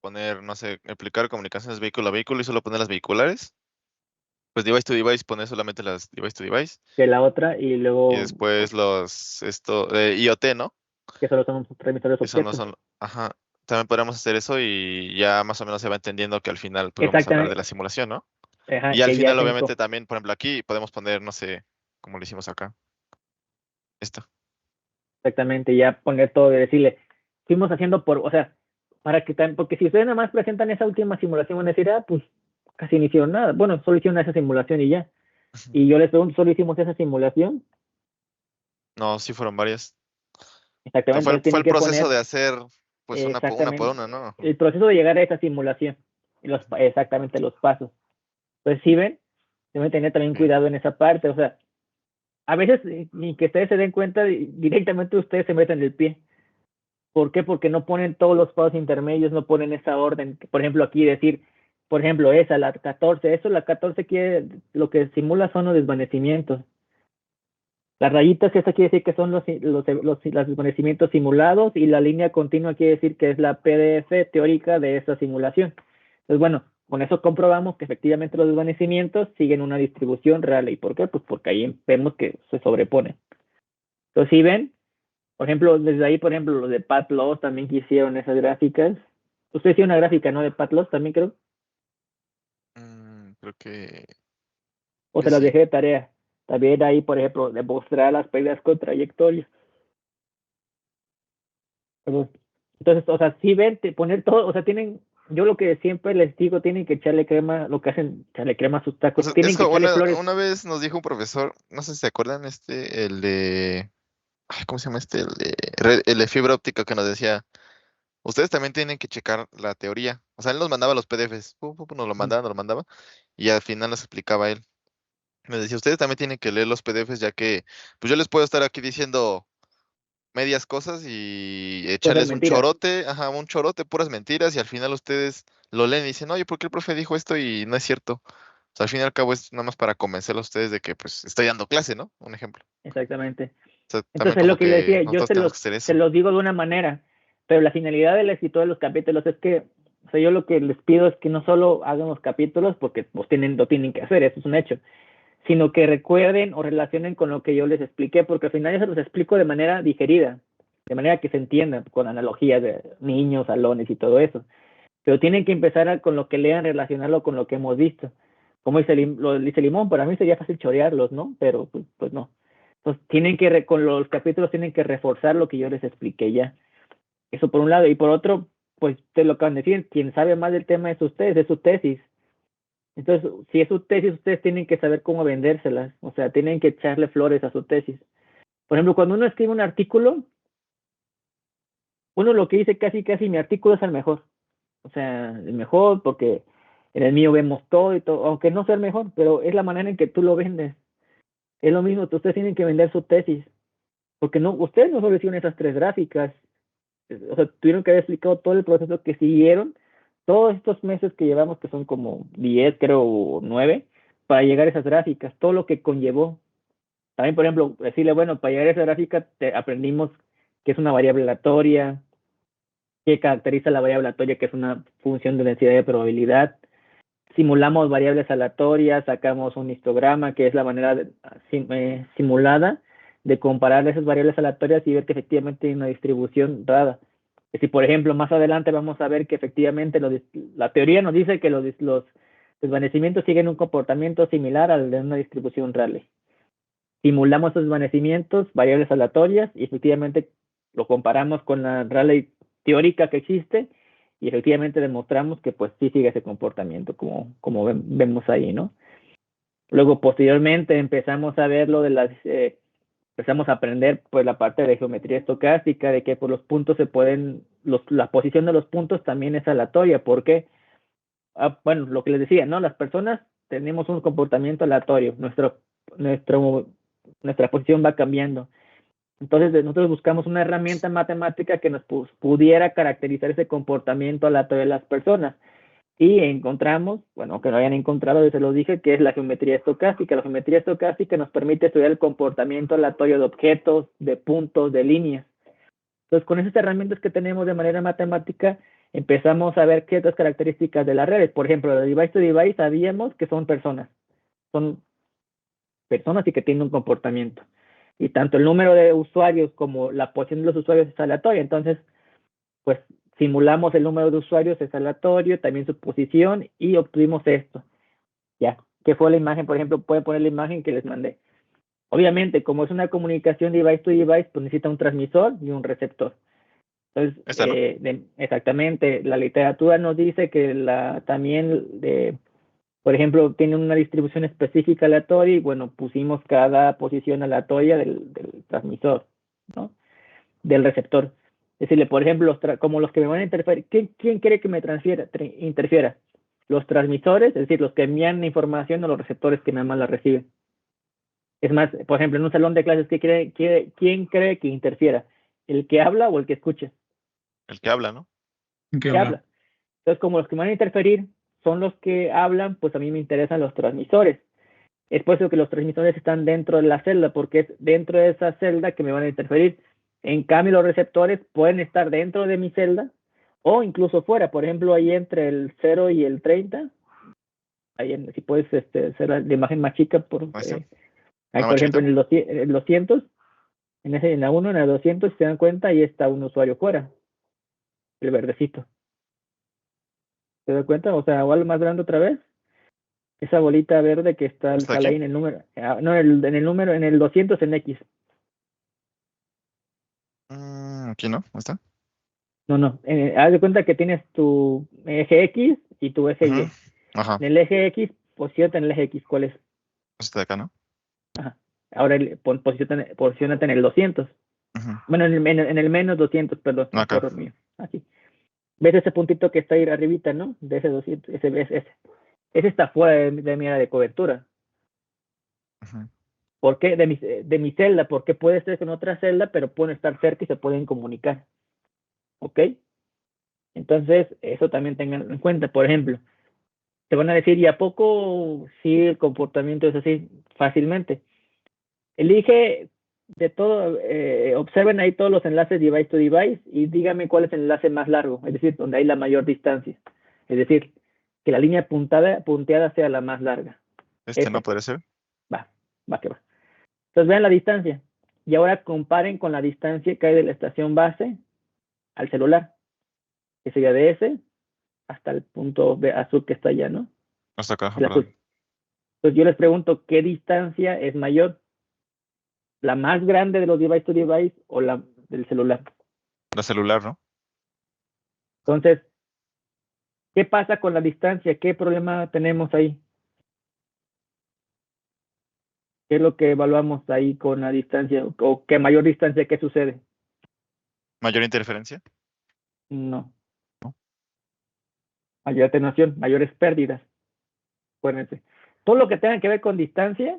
poner, no sé, explicar comunicaciones vehículo a vehículo y solo poner las vehiculares. Pues device to device, poner solamente las device to device. que la otra y Y luego después IoT, ¿no? que solo son transmisores Eso no objetos. son, ajá. También podríamos hacer eso y ya más o menos se va entendiendo que al final pues vamos a hablar de la simulación, ¿no? Ajá, Y al que ya final, hacen obviamente, también, por ejemplo, aquí podemos poner, no sé, como lo hicimos acá, esto. exactamente, ya poner todo y decirle, fuimos haciendo o sea, para que también, porque si ustedes nada más presentan esa última simulación, van a decir, pues casi no hicieron nada. Bueno, solo hicieron esa simulación y ya. Y yo les pregunto, ¿solo hicimos esa simulación? No, sí fueron varias. O sea, Exactamente, entonces fue tienen el que proceso de poner hacer, pues, una por exactamente una, ¿no? el proceso de llegar a esa simulación, y exactamente los pasos. Entonces, si ven, deben tener también Sí. cuidado en esa parte, o sea, a veces ni que ustedes se den cuenta, directamente ustedes se meten el pie. ¿Por qué? Porque no ponen todos los pasos intermedios, no ponen esa orden. Por ejemplo, aquí decir, por ejemplo, la 14, la 14 quiere, lo que simula son los desvanecimientos. Las rayitas, esa quiere decir que son los desvanecimientos simulados y la línea continua quiere decir que es la PDF teórica de esa simulación. Entonces, bueno, con eso comprobamos que efectivamente los desvanecimientos siguen una distribución real. ¿Y por qué? Pues porque ahí vemos que se sobreponen. Entonces, si ven, por ejemplo, desde ahí, por ejemplo, los de Patlos también que hicieron esas gráficas. Usted hicieron una gráfica, ¿no? De Patlos también creo. Creo que O se las sí. dejé de tarea. También ahí, por ejemplo, demostrar las pérdidas con trayectoria. Entonces, o sea, si ven, poner todo, o sea, tienen, yo lo que siempre les digo, tienen que echarle crema, lo que hacen, echarle crema a sus O tacos, sea, tienen que eso, echarle bueno, flores. una vez nos dijo un profesor, no sé si se acuerdan, el de, ay, ¿cómo se llama este? El de fibra óptica que nos decía, ustedes también tienen que checar la teoría. O sea, él nos mandaba los PDFs, nos lo mandaba, y al final nos explicaba él. Me decía, ustedes también tienen que leer los PDFs, ya que, pues yo les puedo estar aquí diciendo medias cosas y Puede ser echarles un mentiras, chorote, ajá, un chorote, puras mentiras, y al final ustedes lo leen y dicen, oye, ¿por qué el profe dijo esto? Y no es cierto. O sea, al fin y al cabo es nada más para convencer a ustedes de que, pues, estoy dando clase, ¿no? Un ejemplo. exactamente. O sea, también Entonces, como lo que les que decía, nosotros tenemos que hacer se eso. los digo de una manera, pero la finalidad del escritor de los capítulos es que, o sea, yo lo que les pido es que no solo hagan los capítulos, porque pues, lo tienen que hacer, eso es un hecho, sino que recuerden o relacionen con lo que yo les expliqué, porque al final yo se los explico de manera digerida, de manera que se entienda, con analogías de niños, salones y todo eso. Pero tienen que empezar con lo que lean, relacionarlo con lo que hemos visto. Como dice Limón, para mí sería fácil chorearlos, ¿no? Pero pues no. Entonces, con los capítulos tienen que reforzar lo que yo les expliqué ya. Eso por un lado. Y por otro, pues te lo acaban de decir, quien sabe más del tema es ustedes, es su tesis. Entonces, si es su tesis, ustedes tienen que saber cómo vendérselas. O sea, tienen que echarle flores a su tesis. Por ejemplo, cuando uno escribe un artículo, uno lo que dice casi mi artículo es el mejor. O sea, el mejor porque en el mío vemos todo y todo, aunque no sea el mejor, pero es la manera en que tú lo vendes. Es lo mismo, ustedes tienen que vender su tesis, porque no, ustedes no solo hicieron esas tres gráficas, o sea, tuvieron que haber explicado todo el proceso que siguieron todos estos meses que llevamos, que son como 10, creo, o 9, para llegar a esas gráficas, todo lo que conllevó. También, por ejemplo, decirle, bueno, para llegar a esa gráfica aprendimos que es una variable aleatoria, que caracteriza la variable aleatoria, que es una función de densidad de probabilidad. Simulamos variables aleatorias, sacamos un histograma, que es la manera simulada de comparar esas variables aleatorias y ver que efectivamente hay una distribución dada. Si, por ejemplo, más adelante vamos a ver que efectivamente la teoría nos dice que los desvanecimientos siguen un comportamiento similar al de una distribución Rayleigh. Simulamos esos desvanecimientos, variables aleatorias, y efectivamente lo comparamos con la Rayleigh teórica que existe, y efectivamente demostramos que pues sí sigue ese comportamiento como vemos ahí, ¿no? Luego posteriormente empezamos a ver empezamos a aprender pues la parte de geometría estocástica, de que por los puntos la posición de los puntos también es aleatoria. ¿Por qué? Bueno, lo que les decía, ¿no? Las personas tenemos un comportamiento aleatorio, nuestra posición va cambiando. Entonces nosotros buscamos una herramienta matemática que nos pudiera caracterizar ese comportamiento aleatorio de las personas. Y encontramos, bueno, que no hayan encontrado, yo se los dije, que es la geometría estocástica. La geometría estocástica nos permite estudiar el comportamiento aleatorio de objetos, de puntos, de líneas. Entonces, con esas herramientas que tenemos de manera matemática, empezamos a ver ciertas características de las redes. Por ejemplo, de device to device sabíamos que son personas y que tienen un comportamiento. Y tanto el número de usuarios como la posición de los usuarios es aleatoria. Entonces, pues simulamos el número de usuarios, es aleatorio, también su posición, y obtuvimos esto. Ya, ¿qué fue la imagen? Por ejemplo, pueden poner la imagen que les mandé. Obviamente, como es una comunicación device to device, pues necesita un transmisor y un receptor. Entonces, Esta, ¿no? exactamente, la literatura nos dice que también, por ejemplo, tiene una distribución específica aleatoria y bueno, pusimos cada posición aleatoria del transmisor, ¿no? Del receptor. Es decir, por ejemplo, como los que me van a interferir, ¿quién quiere que me interfiera? Los transmisores, es decir, los que envían la información, o los receptores que nada más la reciben. Es más, por ejemplo, en un salón de clases, ¿quién cree que interfiera? ¿El que habla o el que escucha? El que habla, ¿no? ¿Qué Que habla? habla. Entonces, como los que van a interferir son los que hablan, pues a mí me interesan los transmisores. Es por eso que los transmisores están dentro de la celda, porque es dentro de esa celda que me van a interferir. En cambio, los receptores pueden estar dentro de mi celda o incluso fuera. Por ejemplo, ahí entre el 0 y el 30, si puedes hacer la imagen más chica, Ahí está. ahí, ¿Una por ejemplo, machita? en el 200, en la 1, en el 200, si se dan cuenta, ahí está un usuario fuera, el verdecito. ¿Se dan cuenta? O sea, igual más grande otra vez. Esa bolita verde que ¿Esta de sale ahí aquí? en el número. No, en el número, en el 200 en X. Aquí, ¿no? ¿Ahí está? No. Haz de cuenta que tienes tu eje X y tu eje Ujú. Y. Ajá. En el eje X, posiciónate en el eje X. ¿Cuál es? Esta de acá, ¿no? Ajá. Ahora posiciónate en el 200. Ujú. Bueno, en el menos 200, perdón, Acá. error mío. Aquí. ¿Ves ese puntito que está ahí arribita, no? De ese 200. Ese está fuera de mi área de cobertura. Ujú. ¿Por qué? De mi celda, porque puede ser con otra celda, pero pueden estar cerca y se pueden comunicar. ¿Ok? Entonces, eso también tengan en cuenta. Por ejemplo, te van a decir, ¿y a poco sí el comportamiento es así? Fácilmente. Elige de todo, observen ahí todos los enlaces device to device y dígame cuál es el enlace más largo, es decir, donde hay la mayor distancia. Es decir, que la línea punteada sea la más larga. Este no Ese, puede ser. va que va. Entonces vean la distancia y ahora comparen con la distancia que hay de la estación base al celular, que sería de ese hasta el punto azul que está allá, ¿no? Hasta acá, El azul. perdón. Entonces yo les pregunto, ¿qué distancia es mayor? ¿La más grande de los device to device o la del celular? La celular, ¿no? Entonces, ¿qué pasa con la distancia? ¿Qué problema tenemos ahí? ¿Qué es lo que evaluamos ahí con la distancia? ¿O qué mayor distancia, qué sucede? Mayor interferencia. No. Mayor atenuación, mayores pérdidas. Acuérdense. Todo lo que tenga que ver con distancia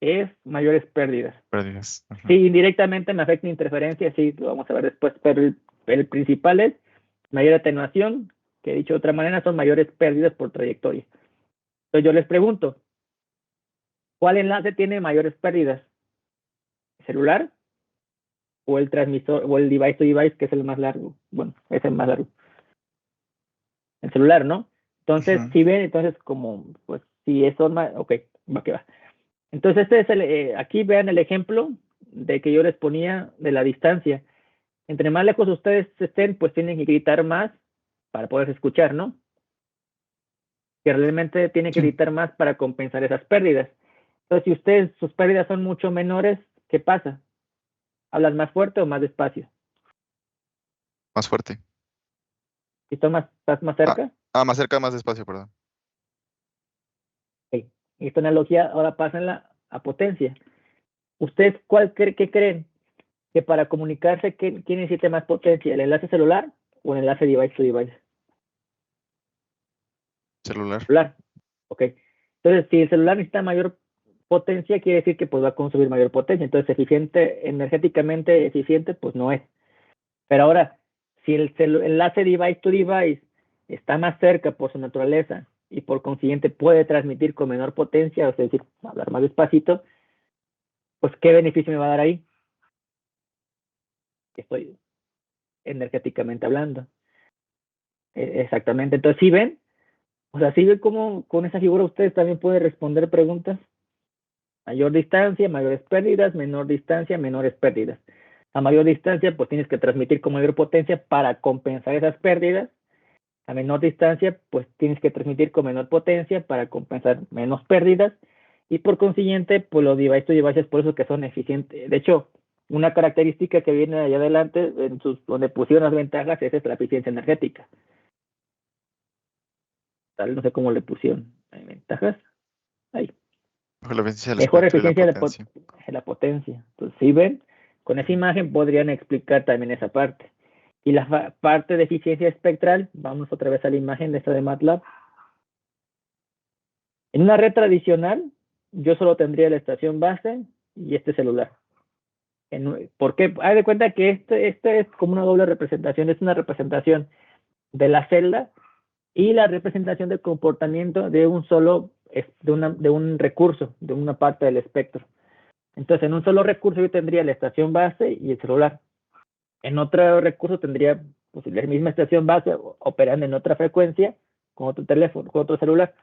es mayores pérdidas. Pérdidas. Sí, indirectamente me afecta interferencia, sí, lo vamos a ver después, pero el principal es mayor atenuación, que dicho de otra manera son mayores pérdidas por trayectoria. Entonces yo les pregunto, ¿cuál enlace tiene mayores pérdidas? ¿El celular o el transmisor o el device to device, que es el más largo? Bueno, es el más largo. El celular, ¿no? Entonces, Ujú. si ven, entonces como, pues, si eso más, ok, va que va. Entonces, aquí vean el ejemplo de que yo les ponía de la distancia. Entre más lejos ustedes estén, pues tienen que gritar más para poder escuchar, ¿no? Que realmente tienen que Sí. gritar más para compensar esas pérdidas. Entonces, si sus pérdidas son mucho menores, ¿qué pasa? ¿Hablas más fuerte o más despacio? Más fuerte. Si estás más Ah, cerca, más cerca, más despacio, perdón. okay. Esta analogía ahora pásenla a potencia. ¿Ustedes qué creen? Que para comunicarse, ¿quién necesita más potencia? ¿El enlace celular o el enlace device to device? Celular. Celular. Ok. Entonces, si el celular necesita mayor potencia, quiere decir que pues va a consumir mayor potencia. Entonces, energéticamente eficiente, pues no es. Pero ahora, si el enlace device to device está más cerca por su naturaleza y por consiguiente puede transmitir con menor potencia, o sea, es decir, hablar más despacito, pues ¿qué beneficio me va a dar ahí? Estoy energéticamente hablando. Exactamente. Entonces, ¿sí ven? O sea, ¿sí ven cómo con esa figura ustedes también pueden responder preguntas? Mayor distancia, mayores pérdidas, menor distancia, menores pérdidas. a mayor distancia, pues tienes que transmitir con mayor potencia para compensar esas pérdidas. A menor distancia, pues tienes que transmitir con menor potencia para compensar menos pérdidas. Y por consiguiente, pues los device to device es por eso que son eficientes. De hecho, una característica que viene allá adelante, donde pusieron las ventajas, esa es la eficiencia energética. Tal, no sé cómo le pusieron. ¿Hay ventajas? Ahí. Mejor eficiencia del Mejor espectro y la eficiencia potencia. de la potencia. Entonces, si ven, con esa imagen podrían explicar también esa parte. Y la parte de eficiencia espectral, vamos otra vez a la imagen de esta de MATLAB. En una red tradicional, yo solo tendría la estación base y este celular. ¿Por qué? Haz de cuenta que este es como una doble representación, es una representación de la celda y la representación del comportamiento de un solo, de un recurso, de una parte del espectro. Entonces, en un solo recurso yo tendría la estación base y el celular. En otro recurso tendría pues, la misma estación base operando en otra frecuencia con otro teléfono, con otro celular.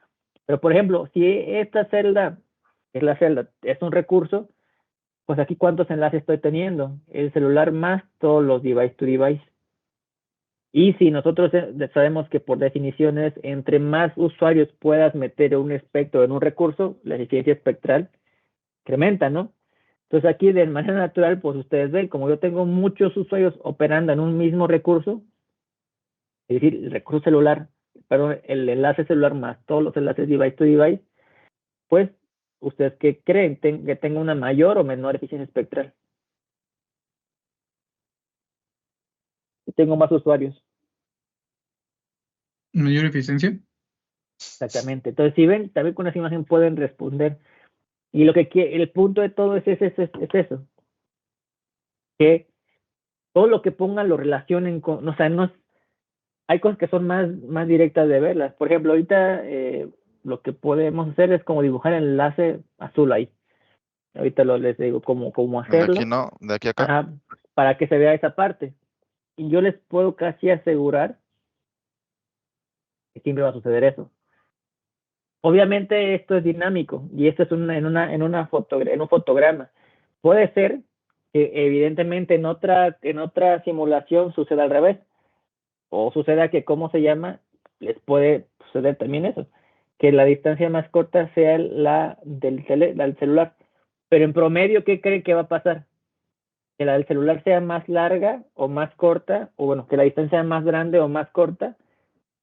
Pero, por ejemplo, si esta celda, es un recurso, pues aquí cuántos enlaces estoy teniendo, el celular más todos los device to device. Y si nosotros sabemos que por definiciones, entre más usuarios puedas meter un espectro en un recurso, la eficiencia espectral incrementa, ¿no? Entonces aquí de manera natural, pues ustedes ven, como yo tengo muchos usuarios operando en un mismo recurso, es decir, el recurso celular, perdón, el enlace celular más todos los enlaces device to device, pues, ¿ustedes qué creen? ¿Que tenga una mayor o menor eficiencia espectral? Que tengo más usuarios. Mayor eficiencia. Exactamente. Entonces, si ven, también con esa imagen pueden responder. Y el punto de todo es eso. Que todo lo que pongan lo relacionen con, o sea, hay cosas que son más directas de verlas. Por ejemplo, ahorita lo que podemos hacer es como dibujar el enlace azul ahí. Ahorita les digo cómo De hacerlo. aquí no, de aquí a acá. Ajá, para que se vea esa parte. Y yo les puedo casi asegurar que siempre va a suceder eso. Obviamente esto es dinámico y esto es en un fotograma. Puede ser que evidentemente en otra simulación suceda al revés o suceda que, ¿cómo se llama? Les puede suceder también eso, que la distancia más corta sea la del celular. Pero en promedio, ¿qué creen que va a pasar? Que la del celular sea más larga o más corta, o bueno, que la distancia sea más grande o más corta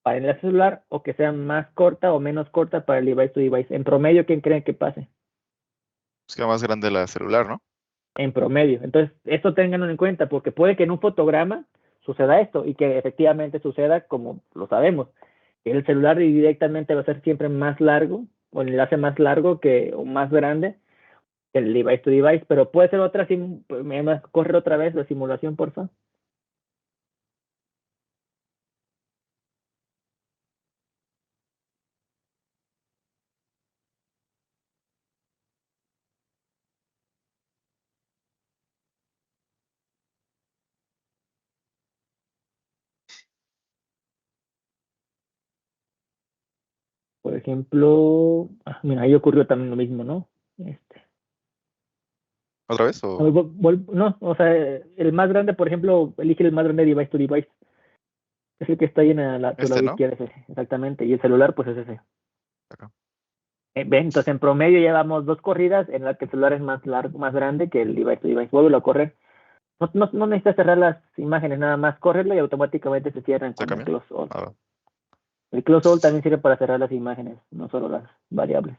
para el enlace celular, o que sea más corta o menos corta para el device to device. En promedio, ¿quién creen que pase? Es que más grande la celular, ¿no? En promedio. Entonces, esto tenganlo en cuenta, porque puede que en un fotograma suceda esto y que efectivamente suceda como lo sabemos. El celular directamente va a ser siempre más largo, o el enlace más largo o más grande que el device to device, pero puede ser otra, corre otra vez la simulación, por favor. Por ejemplo, mira, ahí ocurrió también lo mismo, ¿no? ¿Otra vez? O... No, o sea, el más grande, por ejemplo, elige el más grande device to device. Es el que está ahí en tu lado ¿no? izquierdo, exactamente. Y el celular, pues es ese. Acá. Ven, entonces en promedio llevamos 2 corridas en las que el celular es más largo, más grande que el device to device. Vuelve a correr. No necesitas cerrar las imágenes, nada más córrelo y automáticamente se cierran ¿Se con el cambia? close all. Ah, El close all también sirve para cerrar las imágenes, no solo las variables.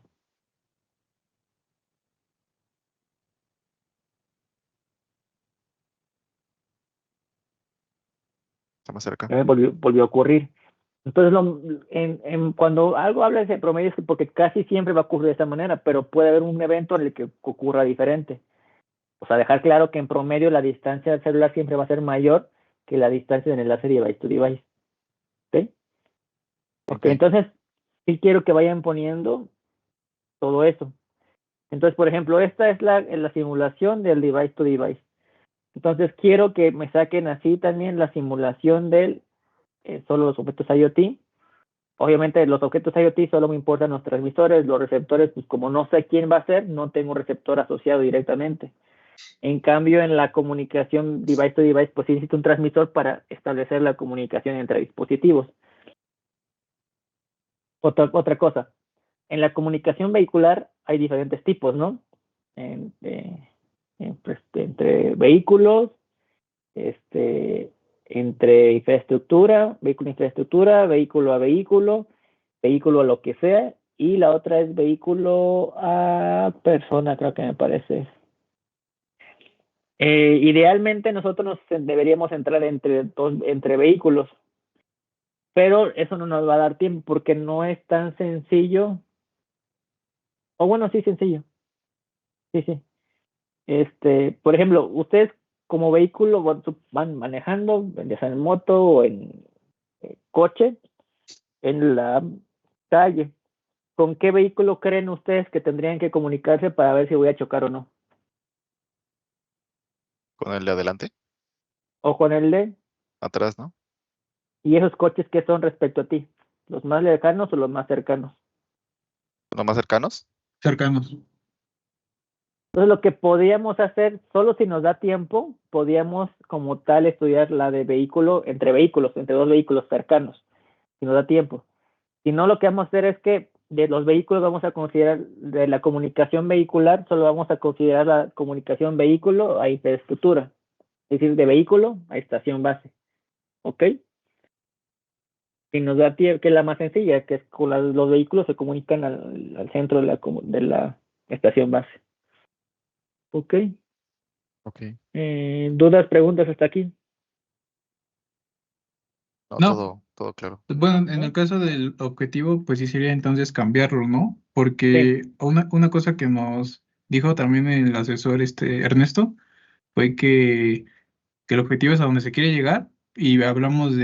está más cerca. Ya me volvió a ocurrir. Entonces, cuando algo habla de promedio es porque casi siempre va a ocurrir de esa manera, pero puede haber un evento en el que ocurra diferente. O sea, dejar claro que en promedio la distancia del celular siempre va a ser mayor que la distancia del enlace device to device. ¿Ok? Ok, entonces sí quiero que vayan poniendo todo eso. Entonces, por ejemplo, esta es la simulación del device to device. Entonces, quiero que me saquen así también la simulación del solo los objetos IoT. Obviamente, los objetos IoT solo me importan los transmisores, los receptores, pues como no sé quién va a ser, no tengo un receptor asociado directamente. En cambio, en la comunicación device to device, pues sí necesita un transmisor para establecer la comunicación entre dispositivos. Otra cosa, en la comunicación vehicular hay diferentes tipos, ¿no? Entre vehículos, entre infraestructura, vehículo a infraestructura, vehículo a lo que sea, y la otra es vehículo a persona, creo que me parece. Idealmente nosotros deberíamos entrar entre vehículos, pero eso no nos va a dar tiempo porque no es tan sencillo. O bueno, sí, sencillo. Sí, sí. Por ejemplo, ustedes como vehículo van manejando, ya sea en moto o en coche, en la calle. ¿Con qué vehículo creen ustedes que tendrían que comunicarse para ver si voy a chocar o no? Con el de adelante, O con el de, atrás, ¿no? y esos coches que son respecto a ti, los más lejanos o los más cercanos. ¿Los más cercanos? Cercanos. Entonces, lo que podríamos hacer, solo si nos da tiempo, podríamos como tal estudiar la de vehículo, entre dos vehículos cercanos, si nos da tiempo. Si no, lo que vamos a hacer es que de los vehículos vamos a considerar, de la comunicación vehicular, solo vamos a considerar la comunicación vehículo a infraestructura, es decir, de vehículo a estación base. ¿Ok? Si nos da tiempo, que es la más sencilla, que es con los vehículos se comunican al centro de la estación base. ¿Ok? Ok. ¿Dudas, preguntas hasta aquí? No, No. todo claro. Bueno, en ¿No? el caso del objetivo, pues sí sería entonces cambiarlo, ¿no? Sí. Porque una cosa que nos dijo también el asesor Ernesto fue que el objetivo es a donde se quiere llegar y hablamos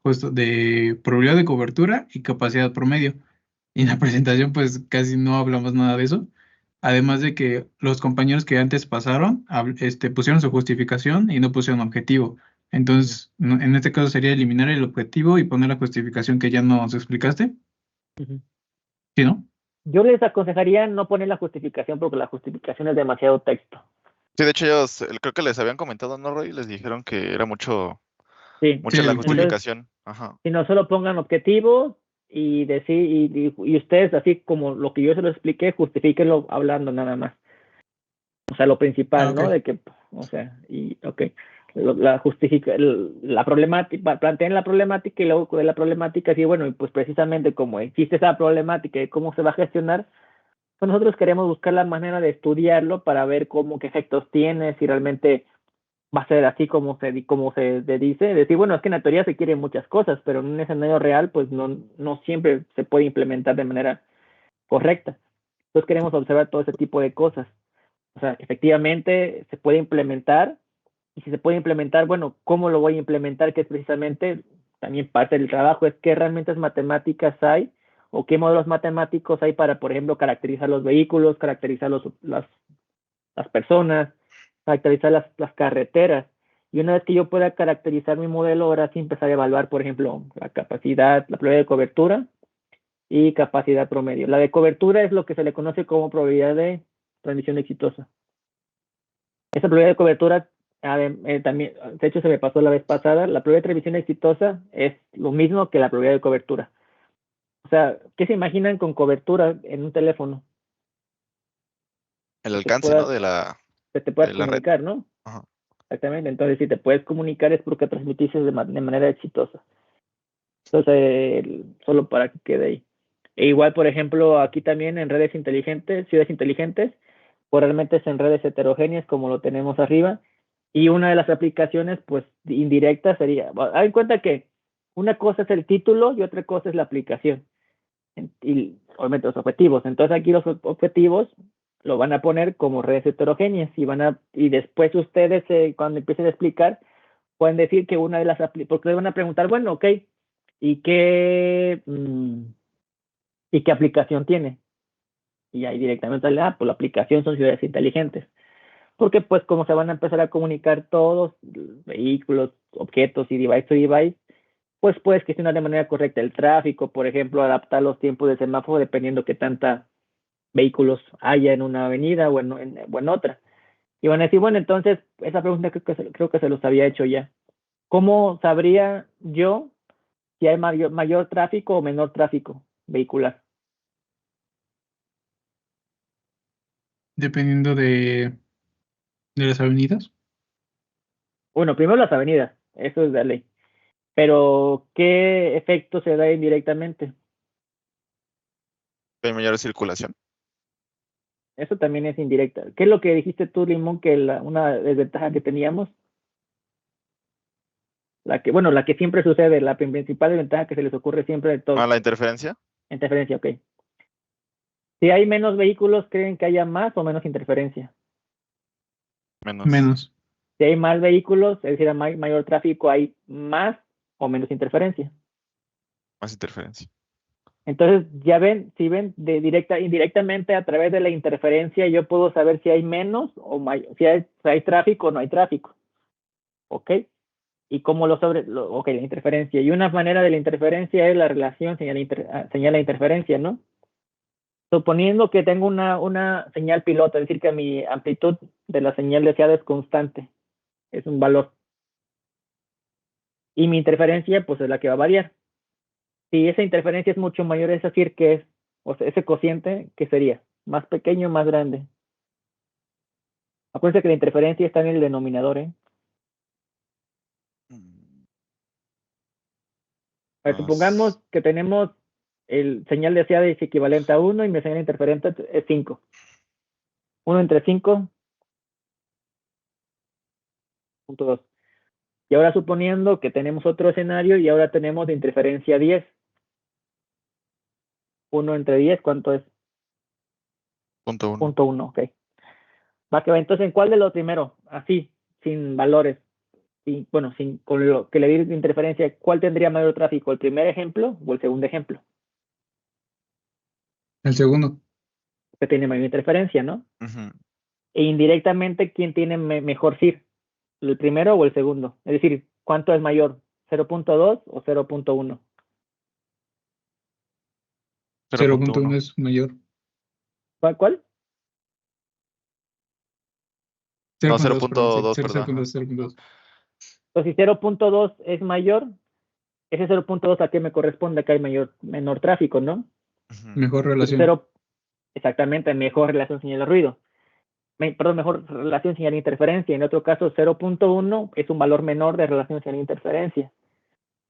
justo de probabilidad de cobertura y capacidad promedio. Y en la presentación pues casi no hablamos nada de eso. Además de que los compañeros que antes pasaron pusieron su justificación y no pusieron objetivo. Entonces, en este caso sería eliminar el objetivo y poner la justificación que ya nos explicaste. Ujú. ¿Sí, no? Yo les aconsejaría no poner la justificación porque la justificación es demasiado texto. Sí, de hecho ellos, creo que les habían comentado, ¿no, Roy? Les dijeron que era Sí. Sí, mucha la Entonces, justificación. Ajá. si no solo pongan objetivos y decir, y ustedes, así como lo que yo se lo expliqué, justifíquenlo hablando nada más. O sea, lo principal, ok. ¿no? De que, o sea, y, ok, la problemática, planteen la problemática y luego de la problemática, sí, bueno, y pues precisamente como existe esa problemática y cómo se va a gestionar, pues nosotros queremos buscar la manera de estudiarlo para ver qué efectos tiene, si realmente va a ser así como se dice, decir, bueno, es que en la teoría se quieren muchas cosas, pero en un escenario real, pues no siempre se puede implementar de manera correcta. Entonces queremos observar todo ese tipo de cosas. O sea, efectivamente se puede implementar, y si se puede implementar, bueno, ¿cómo lo voy a implementar? Que es precisamente también parte del trabajo, es qué herramientas matemáticas hay o qué modelos matemáticos hay para, por ejemplo, caracterizar los vehículos, caracterizar las personas, caracterizar las carreteras. Y una vez que yo pueda caracterizar mi modelo, ahora sí empezar a evaluar, por ejemplo, la capacidad, la probabilidad de cobertura y capacidad promedio. La de cobertura es lo que se le conoce como probabilidad de transmisión exitosa. Esa probabilidad de cobertura también, de hecho se me pasó la vez pasada, la probabilidad de transmisión exitosa es lo mismo que la probabilidad de cobertura. O sea, ¿qué se imaginan con cobertura en un teléfono? El Que te alcance, ¿no? puedas, De la, que te de puedas la red. comunicar, ¿no? Ajá. Exactamente. Entonces, si te puedes comunicar es porque transmitiste de manera exitosa. Entonces, solo para que quede ahí. E igual, por ejemplo, aquí también en redes inteligentes, ciudades inteligentes, o realmente es en redes heterogéneas como lo tenemos arriba. Y una de las aplicaciones, pues, indirectas sería, haz en cuenta que una cosa es el título y otra cosa es la aplicación. Y obviamente los objetivos. Entonces aquí los objetivos lo van a poner como redes heterogéneas y después ustedes cuando empiecen a explicar pueden decir que una de las porque les van a preguntar, bueno, ok, ¿y y qué aplicación tiene? Y ahí directamente, pues la aplicación son ciudades inteligentes. Porque pues como se van a empezar a comunicar todos, vehículos, objetos y device to device, pues puedes gestionar de manera correcta el tráfico, por ejemplo, adaptar los tiempos de semáforo dependiendo qué tanta vehículos haya en una avenida o en otra. Y van a decir, bueno, entonces, esa pregunta creo que se los había hecho ya. ¿Cómo sabría yo si hay mayor tráfico o menor tráfico vehicular? Dependiendo de las avenidas. Bueno, primero las avenidas, eso es de ley. Pero, ¿qué efecto se da indirectamente? Hay mayor circulación. Eso también es indirecta. ¿Qué es lo que dijiste tú, Limón, que una desventaja que teníamos? La que siempre sucede, la principal desventaja que se les ocurre siempre de todo. La interferencia. Interferencia, ok. Si hay menos vehículos, ¿creen que haya más o menos interferencia? Menos. Si hay más vehículos, es decir, hay mayor tráfico, ¿hay más o menos interferencia? Más interferencia. Entonces, ya ven, si ven indirectamente a través de la interferencia, yo puedo saber si hay menos o mayor, si hay tráfico o no hay tráfico. ¿Ok? Y cómo ok, la interferencia. Y una manera de la interferencia es la relación señal-interferencia, ¿no? Suponiendo que tengo una señal piloto, es decir, que mi amplitud de la señal deseada es constante, es un valor. Y mi interferencia, pues es la que va a variar. Si esa interferencia es mucho mayor, es decir, que es, o sea, ese cociente, ¿qué sería? ¿Más pequeño o más grande? Acuérdense que la interferencia está en el denominador, ¿eh? A ver, supongamos que tenemos el señal deseada es equivalente a 1 y mi señal interferente es 5. 1 entre 5.2. Y ahora suponiendo que tenemos otro escenario y ahora tenemos de interferencia 10. 1 entre 10, ¿cuánto es? Punto 1. Punto 1, ok. Va que va, entonces, ¿en cuál de los primeros? Así, sin valores. Bueno, con lo que le di de interferencia, ¿cuál tendría mayor tráfico? ¿El primer ejemplo o el segundo ejemplo? El segundo. Que tiene mayor interferencia, ¿no? Ujú. E indirectamente, ¿quién tiene mejor CIR? ¿El primero o el segundo? Es decir, ¿cuánto es mayor? ¿0.2 o 0.1? 0.1 es mayor. ¿Cuál? No, 0.2, perdón, sí. 0.2, perdón. 0.2, 0.2. Entonces, si 0.2 es mayor, ese 0.2 a qué me corresponde, que hay menor tráfico, ¿no? Ujú. Mejor Entonces, relación. exactamente, mejor relación señal-ruido. Perdón, mejor relación señal-interferencia. En otro caso, 0.1 es un valor menor de relación señal-interferencia.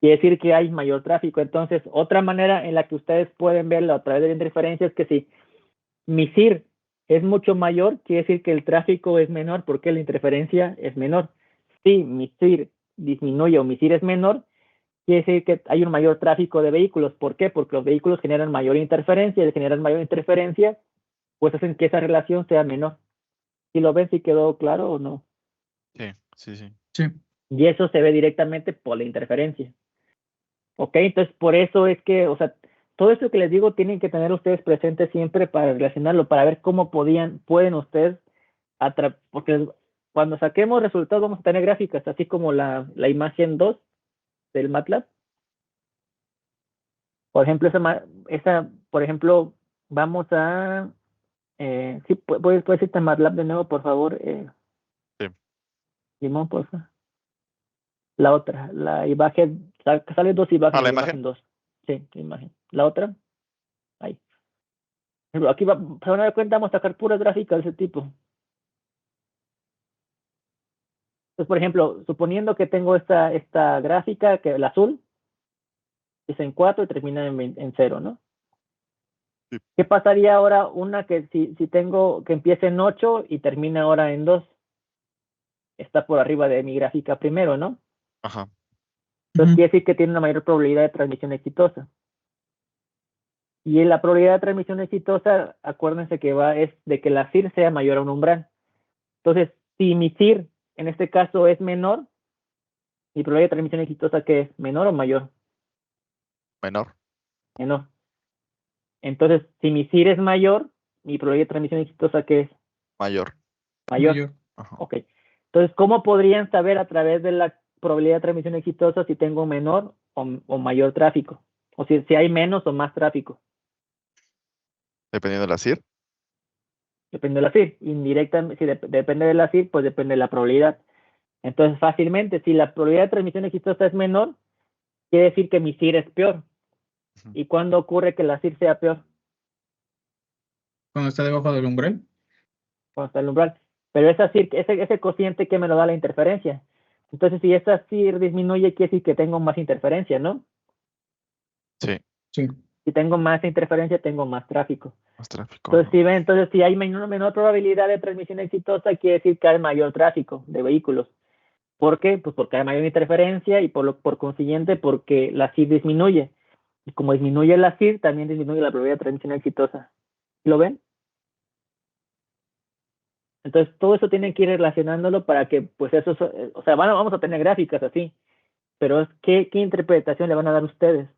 Quiere decir que hay mayor tráfico. Entonces, otra manera en la que ustedes pueden verlo a través de la interferencia es que si mi CIR es mucho mayor, quiere decir que el tráfico es menor porque la interferencia es menor. Si mi CIR disminuye o mi CIR es menor, quiere decir que hay un mayor tráfico de vehículos. ¿Por qué? Porque los vehículos generan mayor interferencia y al generar mayor interferencia, pues hacen que esa relación sea menor. ¿Si lo ven, si quedó claro o no? Sí. Sí. Y eso se ve directamente por la interferencia. ¿Ok? Entonces, por eso es que, o sea, todo esto que les digo tienen que tener ustedes presente siempre para relacionarlo, para ver cómo pueden ustedes, porque cuando saquemos resultados vamos a tener gráficas, así como la imagen 2 del MATLAB. Por ejemplo, por ejemplo, vamos a, sí, puedes irte a MATLAB de nuevo, por favor, Sí. Limón, por favor. La otra, la imagen, sale dos imágenes, ¿La la imagen? imagen 2. Sí, la imagen. La otra, ahí. Aquí se van a dar cuenta, vamos a sacar puras gráficas de ese tipo. Entonces, por ejemplo, suponiendo que tengo esta gráfica, que el azul es en 4 y termina en 0, ¿no? Sí. ¿Qué pasaría ahora una que si tengo que empiece en 8 y termina ahora en 2? Está por arriba de mi gráfica primero, ¿no? Ajá. Entonces quiere decir que tiene una mayor probabilidad de transmisión exitosa. Y en la probabilidad de transmisión exitosa, acuérdense que es de que la CIR sea mayor a un umbral. Entonces, si mi CIR en este caso es menor, mi probabilidad de transmisión exitosa, ¿qué es? ¿Menor o mayor? Menor. Menor. Entonces, si mi CIR es mayor, mi probabilidad de transmisión exitosa, ¿qué es? Mayor. Mayor. Ajá. Ok. Entonces, ¿cómo podrían saber a través de la probabilidad de transmisión exitosa si tengo menor o mayor tráfico? O si hay menos o más tráfico. Dependiendo de la CIR. Depende de la CIR. Indirectamente, si depende de la CIR, pues depende de la probabilidad. Entonces, fácilmente, si la probabilidad de transmisión exitosa es menor, quiere decir que mi CIR es peor. ¿Y cuándo ocurre que la CIR sea peor? Cuando está debajo del umbral. Cuando está el umbral. Pero esa CIR, ese cociente que me lo da la interferencia. Entonces, si esa CIR disminuye, quiere decir que tengo más interferencia, ¿no? Sí, Sí. Si tengo más interferencia, tengo más tráfico. más tráfico. Entonces, si hay menor probabilidad de transmisión exitosa, quiere decir que hay mayor tráfico de vehículos. ¿Por qué? Pues porque hay mayor interferencia y por consiguiente porque la CIR disminuye. Y como disminuye la CIR, también disminuye la probabilidad de transmisión exitosa. ¿Lo ven? Entonces, todo eso tienen que ir relacionándolo para que, pues eso, o sea, vamos a tener gráficas así, pero ¿qué interpretación le van a dar ustedes?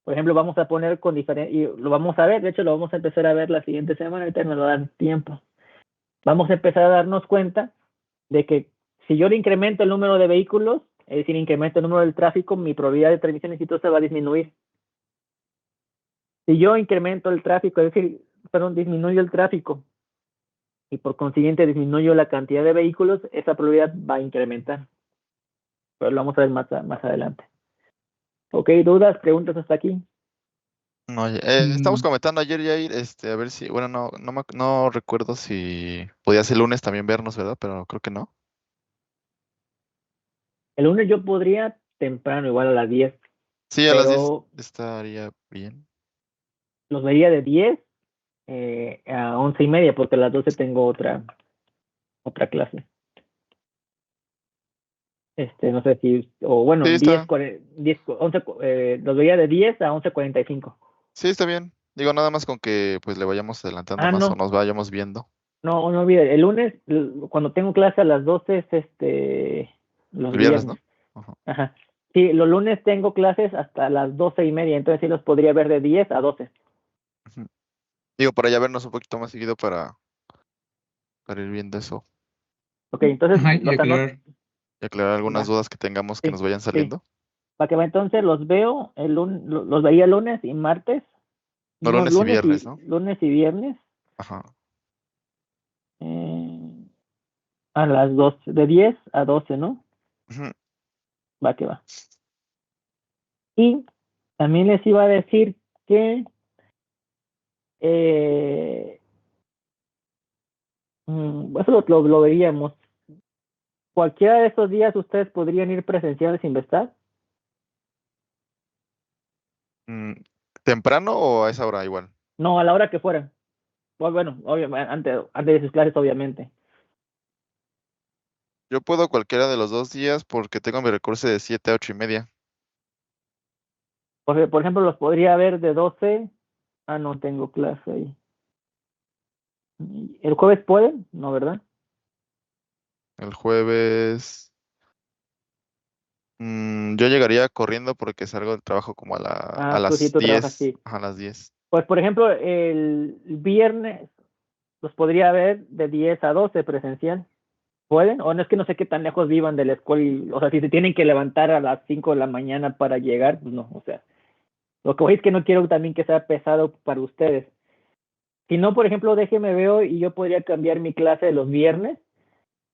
Por ejemplo, vamos a poner con diferente, y lo vamos a ver, de hecho lo vamos a empezar a ver la siguiente semana, ahorita nos lo dan tiempo. Vamos a empezar a darnos cuenta de que si yo le incremento el número de vehículos, es decir, incremento el número del tráfico, mi probabilidad de transmisión exitosa va a disminuir. Si yo incremento el tráfico, es decir, disminuyo el tráfico y por consiguiente disminuyo la cantidad de vehículos, esa probabilidad va a incrementar. Pero lo vamos a ver más adelante. Ok, ¿dudas, preguntas hasta aquí? No, estamos comentando ayer, Jair, a ver si, bueno, no recuerdo si podías el lunes también vernos, ¿verdad? Pero creo que no. El lunes yo podría temprano, igual a las 10, Sí, a las 10 pero estaría bien. los vería de 10 a 11:30, porque a las 12 tengo otra clase. No sé si, o bueno, Sí, 10, está, 11, los veía de 10 a 11:45. sí, está bien. Digo, nada más con que pues le vayamos adelantando Ah, más o no, nos vayamos viendo. no olvide, el lunes, cuando tengo clase a las 12 es los El viernes, viernes. ¿no? Ajá. Ajá. Sí, los lunes tengo clases hasta las 12:30, entonces sí los podría ver de 10 a 12. Ujú. Digo, para ya vernos un poquito más seguido para ir viendo eso Ok, entonces Ajá, y los anoto. aclarar. y aclarar algunas Va, dudas que tengamos que sí, nos vayan sí. saliendo. Para que va, entonces los veo, los veía lunes y martes. No, No, lunes y viernes, ¿no? lunes y viernes. Ajá. eh, a las 12, de 10 a 12, ¿no? Ujú. Va que va. Y también les iba a decir que eso lo veríamos. Cualquiera de estos días ustedes podrían ir presenciales sin estar. Mm, ¿Temprano o a esa hora igual? No, a la hora que fuera. Bueno, obviamente, antes de sus clases, obviamente. Yo puedo cualquiera de los 2 días porque tengo mi recurso de 7 a 8:30. Por ejemplo, los podría ver de 12. Ah, no tengo clase ahí. ¿El jueves pueden? No, ¿verdad? El jueves, yo llegaría corriendo porque salgo del trabajo como a Tú sí, las tú trabajas, 10, sí. a las 10. Pues, por ejemplo, el viernes los podría ver de 10 a 12 presencial. ¿Pueden? O no, es que no sé qué tan lejos vivan de la escuela. O sea, si se tienen que levantar a las 5 de la mañana para llegar, pues no. O sea, lo que voy es que no quiero también que sea pesado para ustedes. Si no, por ejemplo, déjeme veo y yo podría cambiar mi clase de los viernes,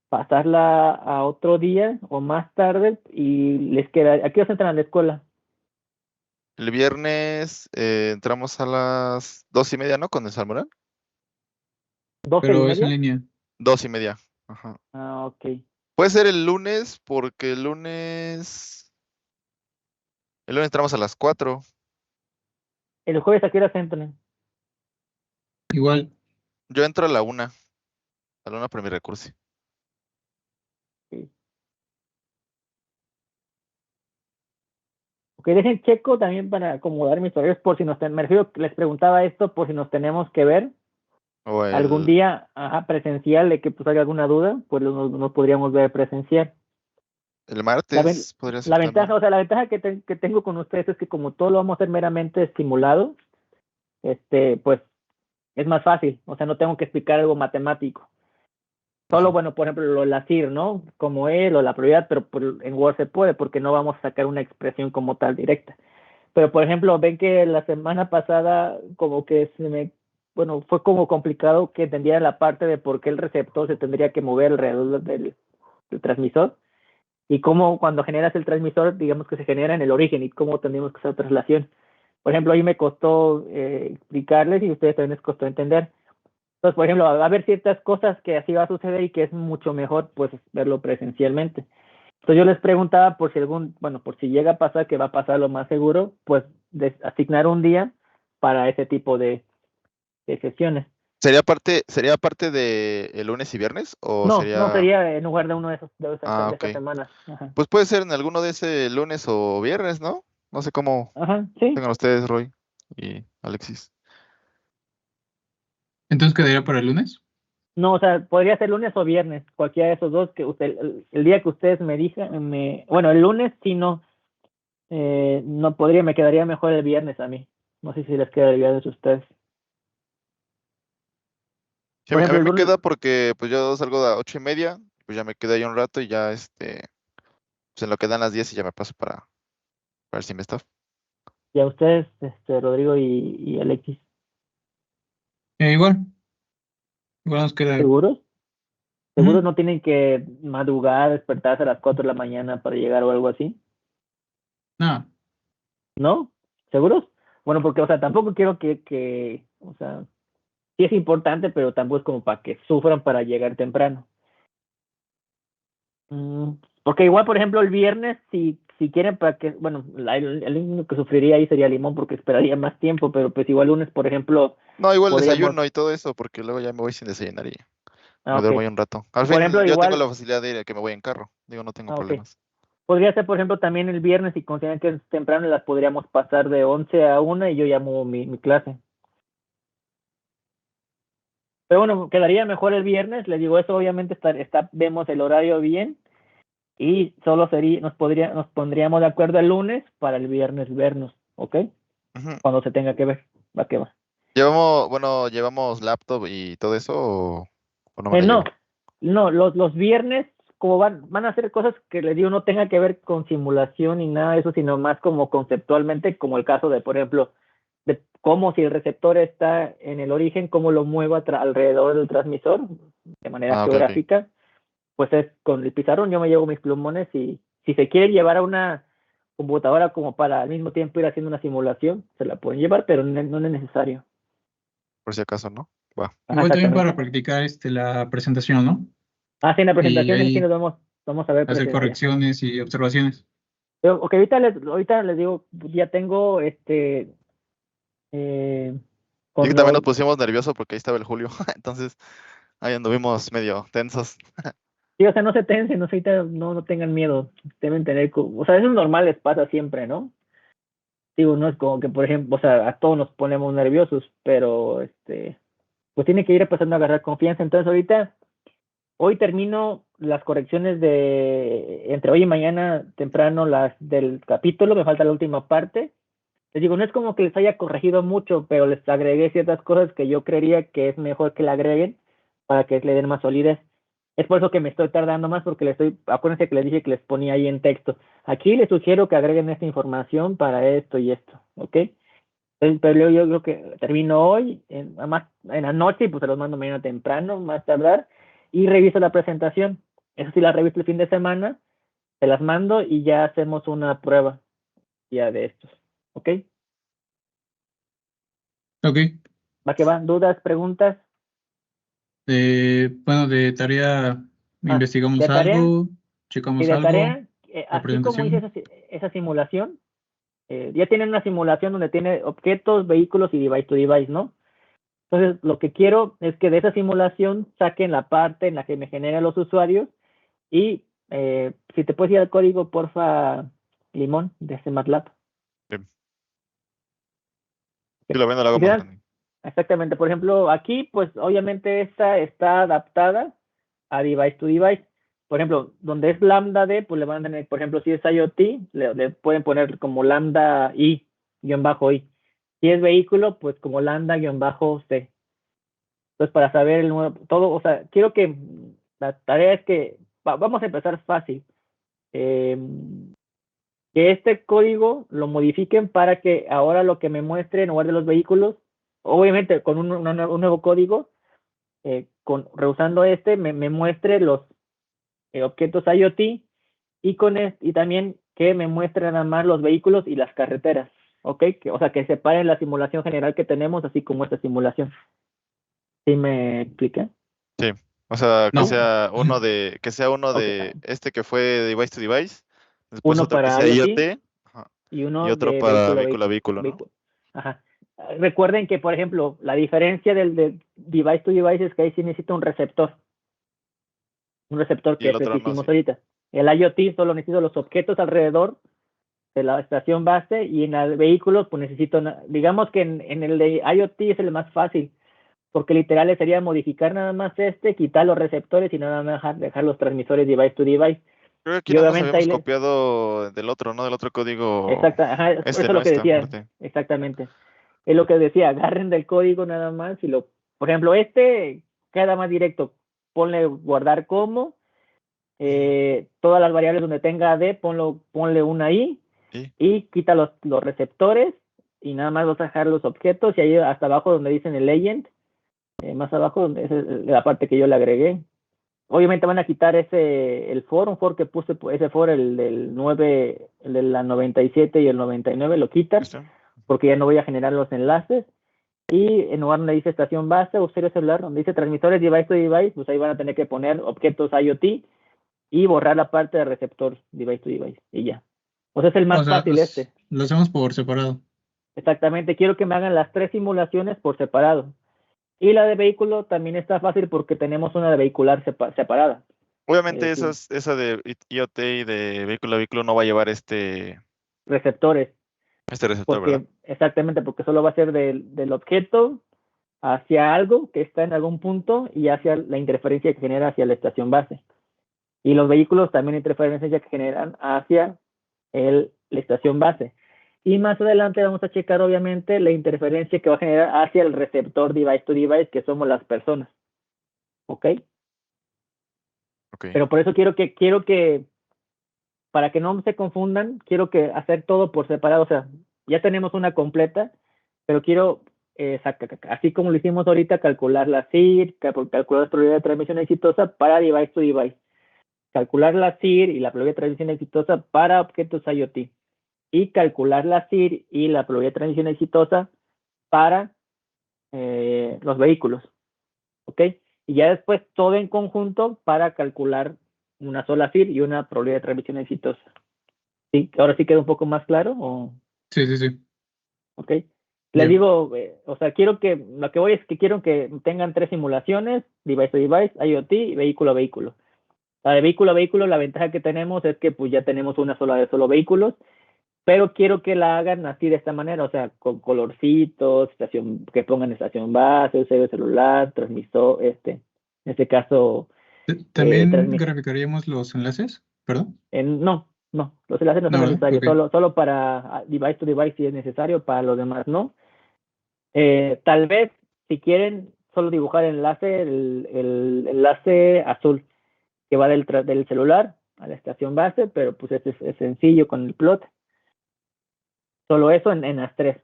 pasarla a otro día o más tarde y les queda. ¿A qué hora entran a la escuela? El viernes entramos a las 2:30, ¿no? Con el Salmorán. ¿12 y Pero es en media? línea. 2:30. Ajá. Ah, ok. Puede ser el lunes porque el lunes entramos a las 4. ¿El jueves a qué hora entran? Igual. Yo entro a la una por mi recurso. Sí. Ok, dejen checo también para acomodar mis horarios por si me refiero, les preguntaba esto por si nos tenemos que ver O algún el, día presencial de que pues haya alguna duda, pues nos podríamos ver presencial. el La, martes podría ser la ventaja, también. o sea, la ventaja que tengo con ustedes es que como todo lo vamos a hacer meramente estimulado, pues es más fácil, o sea, no tengo que explicar algo matemático. Solo, Ajá. bueno, por ejemplo, lo de la CIR, ¿no? Como él o la probabilidad, pero en Word se puede porque no vamos a sacar una expresión como tal directa. Pero, por ejemplo, ven que la semana pasada como que se me bueno, fue como complicado que entendiera la parte de por qué el receptor se tendría que mover alrededor del transmisor y cómo cuando generas el transmisor, digamos que se genera en el origen y cómo tenemos que hacer traslación. Por ejemplo, ahí me costó explicarles y a ustedes también les costó entender. Entonces, por ejemplo, va a haber ciertas cosas que así va a suceder y que es mucho mejor pues verlo presencialmente. Entonces yo les preguntaba por si por si llega a pasar, que va a pasar lo más seguro, pues asignar un día para ese tipo de sesiones. ¿Sería parte de el lunes y viernes? ¿O No sería...? sería en lugar de uno de Ah, de ok. esta semana. Ajá. Pues puede ser en alguno de ese lunes o viernes, ¿no? No sé cómo Ajá, sí. tengan ustedes, Roy y Alexis. Entonces quedaría para el lunes. No, o sea, podría ser lunes o viernes, cualquiera de esos dos, que el día que ustedes me digan, bueno, el lunes sí no podría, me quedaría mejor el viernes a mí. No sé si les queda el viernes a ustedes. Sí, Por a ejemplo, mí el me lunes, queda porque pues yo salgo a 8:30, pues ya me quedé ahí un rato y ya pues en lo que dan las 10 y ya me paso para el Simestaff. ya ustedes, Rodrigo y Alexis, Igual nos queda. ¿seguros? ¿Seguros Ujú. no tienen que madrugar, despertarse a las 4 de la mañana para llegar o algo así? No, ¿No? ¿Seguros? Bueno, porque, o sea, tampoco quiero o sea, sí es importante, pero tampoco es como para que sufran para llegar temprano. Porque igual, por ejemplo, el viernes, si quieren para que, bueno, el único que sufriría ahí sería Limón porque esperaría más tiempo, pero pues igual lunes, por ejemplo, No, igual podríamos, desayuno y todo eso, porque luego ya me voy sin desayunar y me ok. duermo ahí un rato. Al Por ejemplo, fin yo tengo igual, la facilidad de ir a que me voy en carro. Digo, no tengo ok. problemas. Podría ser, por ejemplo, también el viernes, si consideran que es temprano, las podríamos pasar de 11 a 1 y yo llamo mi clase. Pero bueno, quedaría mejor el viernes, les digo, eso obviamente vemos el horario bien y solo nos pondríamos de acuerdo el lunes para el viernes vernos, ¿ok? Ujú. Cuando se tenga que ver, va que va. ¿Llevamos laptop y todo eso o no me la No, llevo? no, los viernes, como van a hacer cosas que les digo no tenga que ver con simulación ni nada de eso, sino más como conceptualmente, como el caso de, por ejemplo, de cómo si el receptor está en el origen, cómo lo muevo alrededor del transmisor de manera Ah, ok, ok. geográfica, pues es con el pizarrón, yo me llevo mis plumones y si se quiere llevar a una computadora como para al mismo tiempo ir haciendo una simulación, se la pueden llevar, pero no es necesario. Por si acaso, ¿no? Va. Ajá, igual también exactamente. para practicar la presentación, ¿no? Ah, sí, en la Y presentación sí ahí nos vamos a ver hacer presencial. correcciones y observaciones. Pero, ok, ahorita les digo, ya tengo eh, Y que con también lo, nos pusimos nerviosos porque ahí estaba el Julio. Entonces, ahí anduvimos medio tensos. sí, o sea, no se tensen, no tengan miedo, deben tener, o sea, eso es normal, les pasa siempre, ¿no? Digo, no es como que, por ejemplo, o sea, a todos nos ponemos nerviosos, pero pues tiene que ir empezando a agarrar confianza. Entonces, hoy termino las correcciones entre hoy y mañana temprano, las del capítulo, me falta la última parte. Les digo, no es como que les haya corregido mucho, pero les agregué ciertas cosas que yo creería que es mejor que le agreguen para que le den más solidez. Es por eso que me estoy tardando más, porque acuérdense que les dije que les ponía ahí en texto. Aquí les sugiero que agreguen esta información para esto y esto, ¿ok? Pero yo creo que termino hoy, más en la noche, y pues se los mando mañana temprano, más tardar, y reviso la presentación. Eso sí, la reviso el fin de semana, se las mando y ya hacemos una prueba ya de estos, ¿ok? Ok. ¿Va que va? ¿Dudas, preguntas? Bueno, de tarea investigamos De tarea, algo, sí, checamos de algo, tarea, la así como hice presentación. esa simulación, ya tienen una simulación donde tiene objetos, vehículos y device to device, ¿no? Entonces, lo que quiero es que de esa simulación saquen la parte en la que me generan los usuarios y si te puedes ir al código, porfa, Limón, de ese MATLAB. Bien. Si lo ven, lo Y hago te más dan, grande. exactamente, por ejemplo, aquí, pues obviamente esta está adaptada a device to device. Por ejemplo, donde es lambda D, pues le van a tener, por ejemplo, si es IoT, le pueden poner como lambda I, guión bajo I. Si es vehículo, pues como lambda, guión bajo C. Entonces, para saber el número, todo, o sea, quiero que la tarea es que, vamos a empezar fácil. Eh, que este código lo modifiquen para que ahora lo que me muestre en lugar de los vehículos obviamente con un nuevo código, reusando me muestre los objetos IoT y y también que me muestre nada más los vehículos y las carreteras, ¿ok? O sea, que separen la simulación general que tenemos, así como esta simulación. ¿Sí me expliqué? Sí, o sea, que No. sea uno de Ok. este que fue device to device, después Uno otro que para sea IoT IoT, ajá, y y uno otro de para vehículo a vehículo a vehículo. vehículo, ¿no? Ajá. Recuerden que, por ejemplo, la diferencia del device to device es que ahí sí necesita un receptor Y que el es el otro que no, hicimos sí. ahorita. El IoT solo necesito los objetos alrededor de la estación base y en el vehículo pues necesito, digamos que en el de IoT es el más fácil, porque literal sería modificar nada más quitar los receptores y nada más dejar los transmisores device to device. Creo que aquí Y nada más obviamente habíamos copiado del otro, ¿no? Del otro código, ajá, por eso es ¿no? lo que Esta decía, parte. exactamente. Es lo que decía, agarren del código nada más y por ejemplo, queda más directo, ponle guardar como, todas las variables donde tenga AD, ponle una I ¿Y? y quita los receptores y nada más vas a dejar los objetos y ahí hasta abajo donde dicen el legend, más abajo donde es la parte que yo le agregué. Obviamente van a quitar un for que puse, ese for, el del 9, el de la 97 y el 99, lo quitan, ¿Listo? porque ya no voy a generar los enlaces. Y en lugar donde dice estación base o usuario celular, donde dice transmisores device to device, pues ahí van a tener que poner objetos IoT y borrar la parte de receptor device to device. Y ya. Pues es el O más sea, fácil lo hacemos por separado. Exactamente. Quiero que me hagan las 3 simulaciones por separado. Y la de vehículo también está fácil porque tenemos una de vehicular separada. Obviamente Sí, esa de IoT y de vehículo a vehículo no va a llevar este receptores. receptor, ¿verdad? Exactamente, porque solo va a ser del objeto hacia algo que está en algún punto y hacia la interferencia que genera hacia la estación base. Y los vehículos también interferencia que generan hacia la estación base. Y más adelante vamos a checar, obviamente, la interferencia que va a generar hacia el receptor device to device, que somos las personas. ¿Ok? Ok. Pero por eso quiero que, para que no se confundan, quiero que hacer todo por separado. O sea, ya tenemos una completa, pero quiero, así como lo hicimos ahorita, calcular la CIR, calcular la probabilidad de transmisión exitosa para device to device, calcular la CIR y la probabilidad de transmisión exitosa para objetos IoT, y calcular la CIR y la probabilidad de transmisión exitosa para los vehículos. ¿Ok? Y ya después todo en conjunto para calcular una sola CIR y una probabilidad de transmisión exitosa. ¿Sí? ¿Ahora sí queda un poco más claro? Sí, sí, sí. ¿Ok? Les Ya. digo, o sea, lo que voy es que quiero que tengan 3 simulaciones, device to device, IoT y vehículo a vehículo. La de vehículo a vehículo, la ventaja que tenemos es que pues ya tenemos una sola de solo vehículos, pero quiero que la hagan así de esta manera, o sea, con colorcitos, que pongan estación base, usuario celular, transmisor, en este caso, ¿También graficaríamos los enlaces? ¿Perdón? no, los enlaces no No, son ¿verdad? necesarios, Ok. solo para device to device si es necesario, para los demás no. Tal vez, si quieren, solo dibujar el enlace azul que va del celular a la estación base, pero pues es sencillo con el plot. Solo eso en las 3.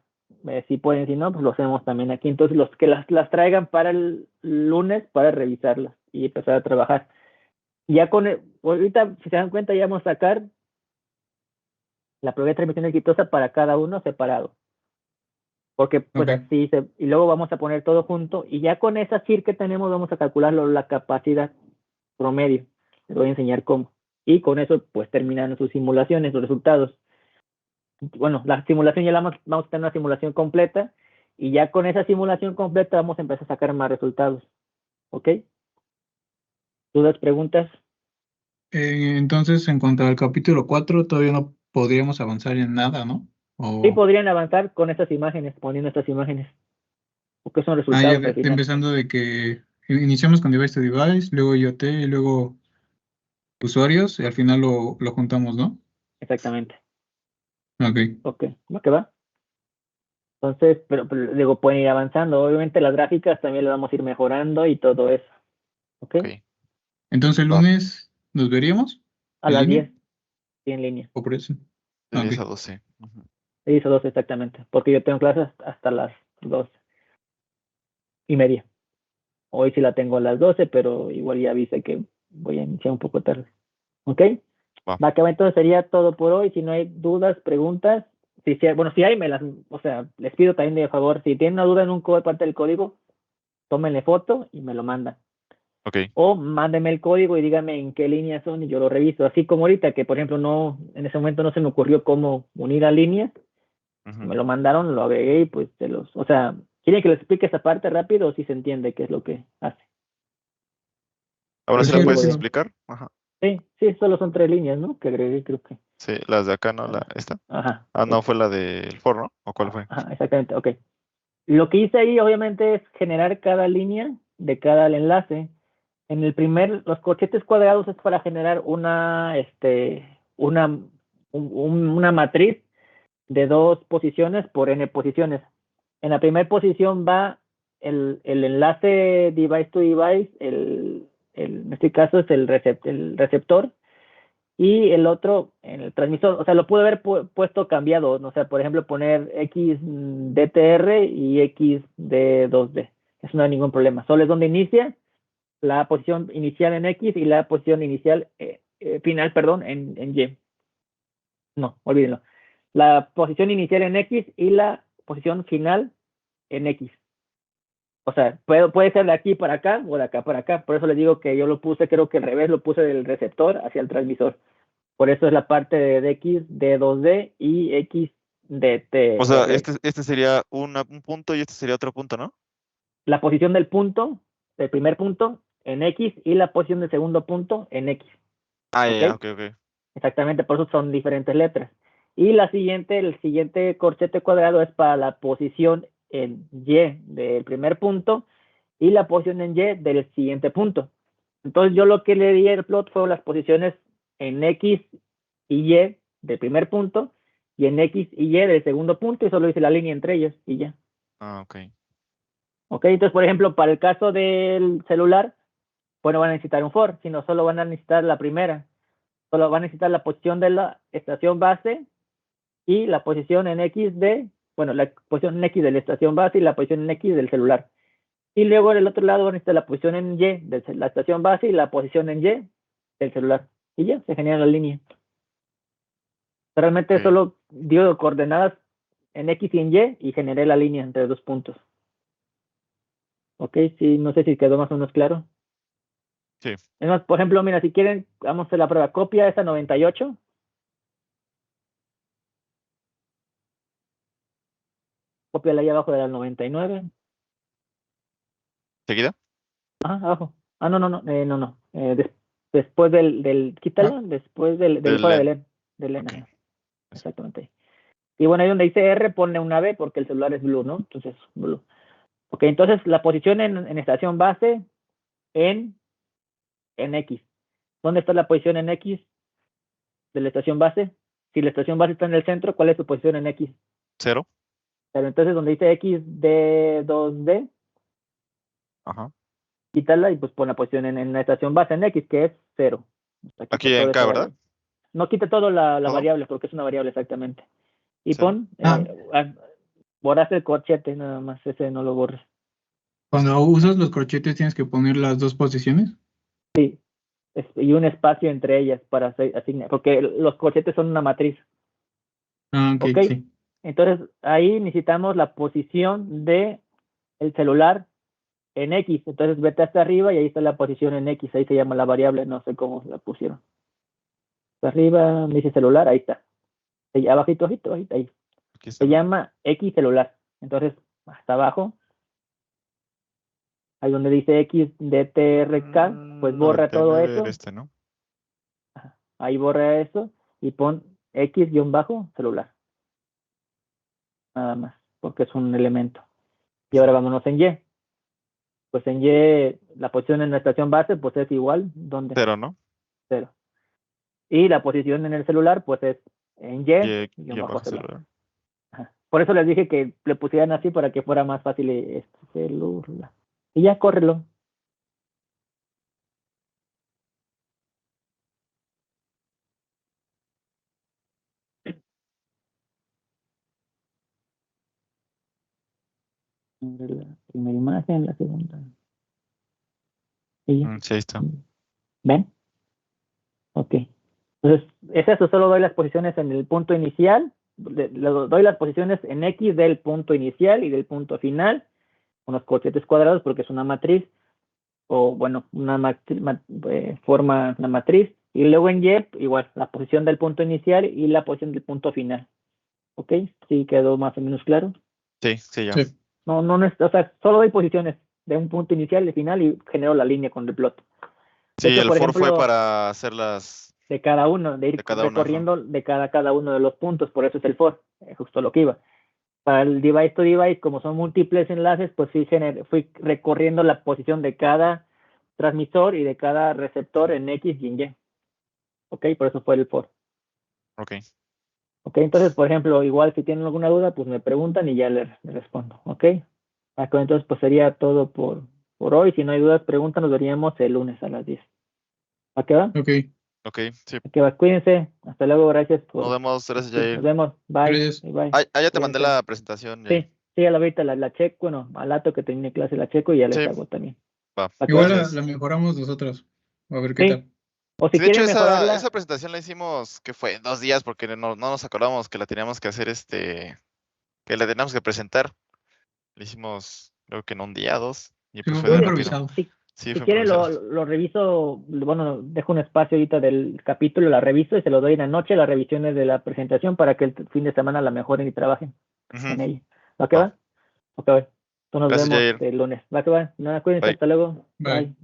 Si pueden, si no, pues lo hacemos también aquí. Entonces, los que las traigan para el lunes para revisarlas y empezar a trabajar. Ya ahorita, si se dan cuenta, ya vamos a sacar la probabilidad de transmisión exitosa para cada uno separado. Porque pues Ok. así y luego vamos a poner todo junto y ya con esa CIR que tenemos vamos a calcular la capacidad promedio. Les voy a enseñar cómo. Y con eso pues terminan sus simulaciones, los resultados. Bueno, la simulación ya vamos a tener una simulación completa y ya con esa simulación completa vamos a empezar a sacar más resultados. ¿Ok? ¿Dudas, preguntas? Entonces, en cuanto al capítulo 4 todavía no podríamos avanzar en nada, ¿no? Sí O... podrían avanzar con estas imágenes, poniendo estas imágenes, porque son Ya resultados al final. empezando de que iniciamos con device to device, luego IoT, y luego usuarios, y al final lo juntamos, ¿no? Exactamente. Ok. Ok, ¿va que va? Entonces, pero digo, pueden ir avanzando. Obviamente las gráficas también las vamos a ir mejorando y todo eso. ¿Ok? Ok. Entonces, el Va. lunes nos veríamos A en las línea, 10, sí, en línea. o por eso. De Ok. 10 a 12. Ujú. Sí, hizo 12 exactamente, porque yo tengo clases hasta las 12. 1:30. Hoy sí la tengo a las 12, pero igual ya avisé que voy a iniciar un poco tarde. ¿Ok? Va. Va, que entonces sería todo por hoy. Si no hay dudas, preguntas, bueno, si hay, o sea, les pido también de favor, si tienen una duda en parte del código, tómenle foto y me lo mandan. Ok. O mándenme el código y díganme en qué líneas son y yo lo reviso. Así como ahorita, que por ejemplo en ese momento no se me ocurrió cómo unir a líneas, Ujú. me lo mandaron, lo agregué y pues o sea, ¿quieren que les explique esa parte rápido o si se entiende qué es lo que hace? Ahora sí Sí, la puedes rápido. explicar. Ajá. Sí, solo son 3 líneas, ¿no? Que agregué, creo que. Sí, las de acá, ¿no? Esta. Ajá. Ah, no, fue la del for, ¿no? ¿O cuál fue? Ajá, exactamente, ok. Lo que hice ahí, obviamente, es generar cada línea de cada enlace. Los corchetes cuadrados es para generar una matriz de 2 posiciones por n posiciones. En la primera posición va el enlace device to device, en este caso es el receptor, y el otro en el transmisor. O sea, lo pude haber puesto cambiado, o sea, por ejemplo, poner XDTR y XD2D. Eso no hay ningún problema. Solo es donde inicia la posición inicial en X y la posición inicial, final, perdón, en Y. No, olvídenlo. La posición inicial en X y la posición final en X. O sea, puede ser de aquí para acá o de acá para acá. Por eso les digo que yo lo puse, creo que al revés, lo puse del receptor hacia el transmisor. Por eso es la parte de X, D2D y X, O sea, DTR. este sería un punto y este sería otro punto, ¿no? La posición del punto, del primer punto, en X y la posición del segundo punto en X. Ah, ¿Ok? ya, ok, ok. Exactamente, por eso son diferentes letras. Y el siguiente corchete cuadrado es para la posición en Y del primer punto y la posición en Y del siguiente punto. Entonces yo lo que le di el plot fue las posiciones en X y Y del primer punto y en X y Y del segundo punto y solo hice la línea entre ellos y ya. Ah, ok. Ok, entonces por ejemplo, para el caso del celular, pues no van a necesitar un for, sino solo van a necesitar la primera. Solo van a necesitar la posición de la estación base y la posición en X la posición en X de la estación base y la posición en X del celular. Y luego del otro lado van a necesitar la posición en Y de la estación base y la posición en Y del celular. Y ya, se genera la línea. Realmente Ok. solo dio coordenadas en X y en Y y generé la línea entre 2 puntos. Ok, sí, no sé si quedó más o menos claro. Sí. Es más, por ejemplo, mira, si quieren, vamos a hacer la prueba. Copia esa 98. Cópiala ahí abajo de la 99. ¿Seguida? Ah, abajo. Ah, no, no, no, no. Después Ah, quítala, después del Del fuera LEN. del N, Ok. ajá, exactamente. Y bueno, ahí donde dice R, pone una B porque el celular es blue, ¿no? Entonces, blue. Ok, entonces la posición en estación base en X. ¿Dónde está la posición en X de la estación base? Si la estación base está en el centro, ¿cuál es su posición en X? 0. Pero entonces donde dice X d 2D, Ajá. quítala y pues pon la posición en la estación base en X, que es 0. O sea, quita Aquí en toda esa K, ¿verdad? variable. No quite todo la ¿Todo? variable, porque es una variable exactamente. Y 0. pon, ah, borraste el corchete, nada más, ese no lo borres. cuando usas los corchetes tienes que poner las dos posiciones. Sí, y un espacio entre ellas para asignar, porque los corchetes son una matriz, Ah, ¿ok? ok, sí. Entonces, ahí necesitamos la posición de el celular en X. Entonces, vete hasta arriba y ahí está la posición en X. Ahí se llama la variable, no sé cómo la pusieron. Hasta arriba, me dice celular, ahí está. Ahí, abajito, abajito, ahí. Aquí está, Se ¿no? llama X celular. Entonces, hasta abajo, ahí donde dice XDTRK, pues borra todo 99 era eso. este, ¿no? Ahí borra eso y pon X-celular. Nada más, porque es un elemento. Y ahora Sí. vámonos en Y. Pues en Y, la posición en la estación base, pues es igual, ¿dónde? 0, ¿no? 0. Y la posición en el celular, pues es en Y guión bajo celular. celular. Ajá. Por eso les dije que le pusieran así para que fuera más fácil celular. Y ya, córrelo. La primera imagen, la segunda. Y ya. Sí, ahí está. ¿Ven? Ok. Entonces, es eso, solo doy las posiciones en el punto inicial, doy las posiciones en X del punto inicial y del punto final, unos corchetes cuadrados porque es una matriz, o bueno, forma una matriz, y luego en Y, igual, la posición del punto inicial y la posición del punto final. ¿Ok? ¿Sí quedó más o menos claro? Sí, sí, ya. Sí. No, o sea, solo doy posiciones de un punto inicial y final y genero la línea con el plot. De Sí, hecho, el por for fue ejemplo, para hacer las de cada uno, de ir de cada uno. Ajá. recorriendo de cada uno de los puntos, por eso es el for, justo lo que iba. Para el device to device, como son múltiples enlaces, pues sí fui recorriendo la posición de cada transmisor y de cada receptor en X y en Y. ¿Ok? Por eso fue el for. Ok. ¿Ok? Entonces, por ejemplo, igual si tienen alguna duda, pues me preguntan y ya les respondo. ¿Ok? Entonces, pues sería todo por hoy. Si no hay dudas, preguntas, nos veríamos el lunes a las 10. ¿A qué va? Ok, Ok, sí. ¿A qué va? Cuídense. Hasta luego. Gracias Nos por... vemos, gracias, Nos Jair. vemos. Bye. gracias. Bye. Ah, ya te mandé Cuídense. la presentación, Jair. Sí, a la ahorita la checo. Bueno, al rato que termine clase la checo y ya les Sí, hago también. va, ¿A qué Igual va? gracias. la mejoramos nosotros. A ver qué Sí. tal. O si Sí, de hecho, quieren mejorarla, esa presentación la hicimos, que fue 2 días, porque no nos acordamos que la teníamos que hacer, que la teníamos que presentar. La hicimos, creo que en un día, 2, y Sí, pues fue fue de rápido. improvisado. si Sí, fue quieren improvisado. lo reviso, bueno, dejo un espacio ahorita del capítulo, la reviso y se lo doy en la noche, las revisiones de la presentación para que el fin de semana la mejoren y trabajen Ujú. en ella. ¿Va que Va. va? Ok, va. Entonces nos Gracias, vemos Jair. el lunes. ¿Va que va? Nada, cuídense, Bye. hasta luego. Bye. Bye.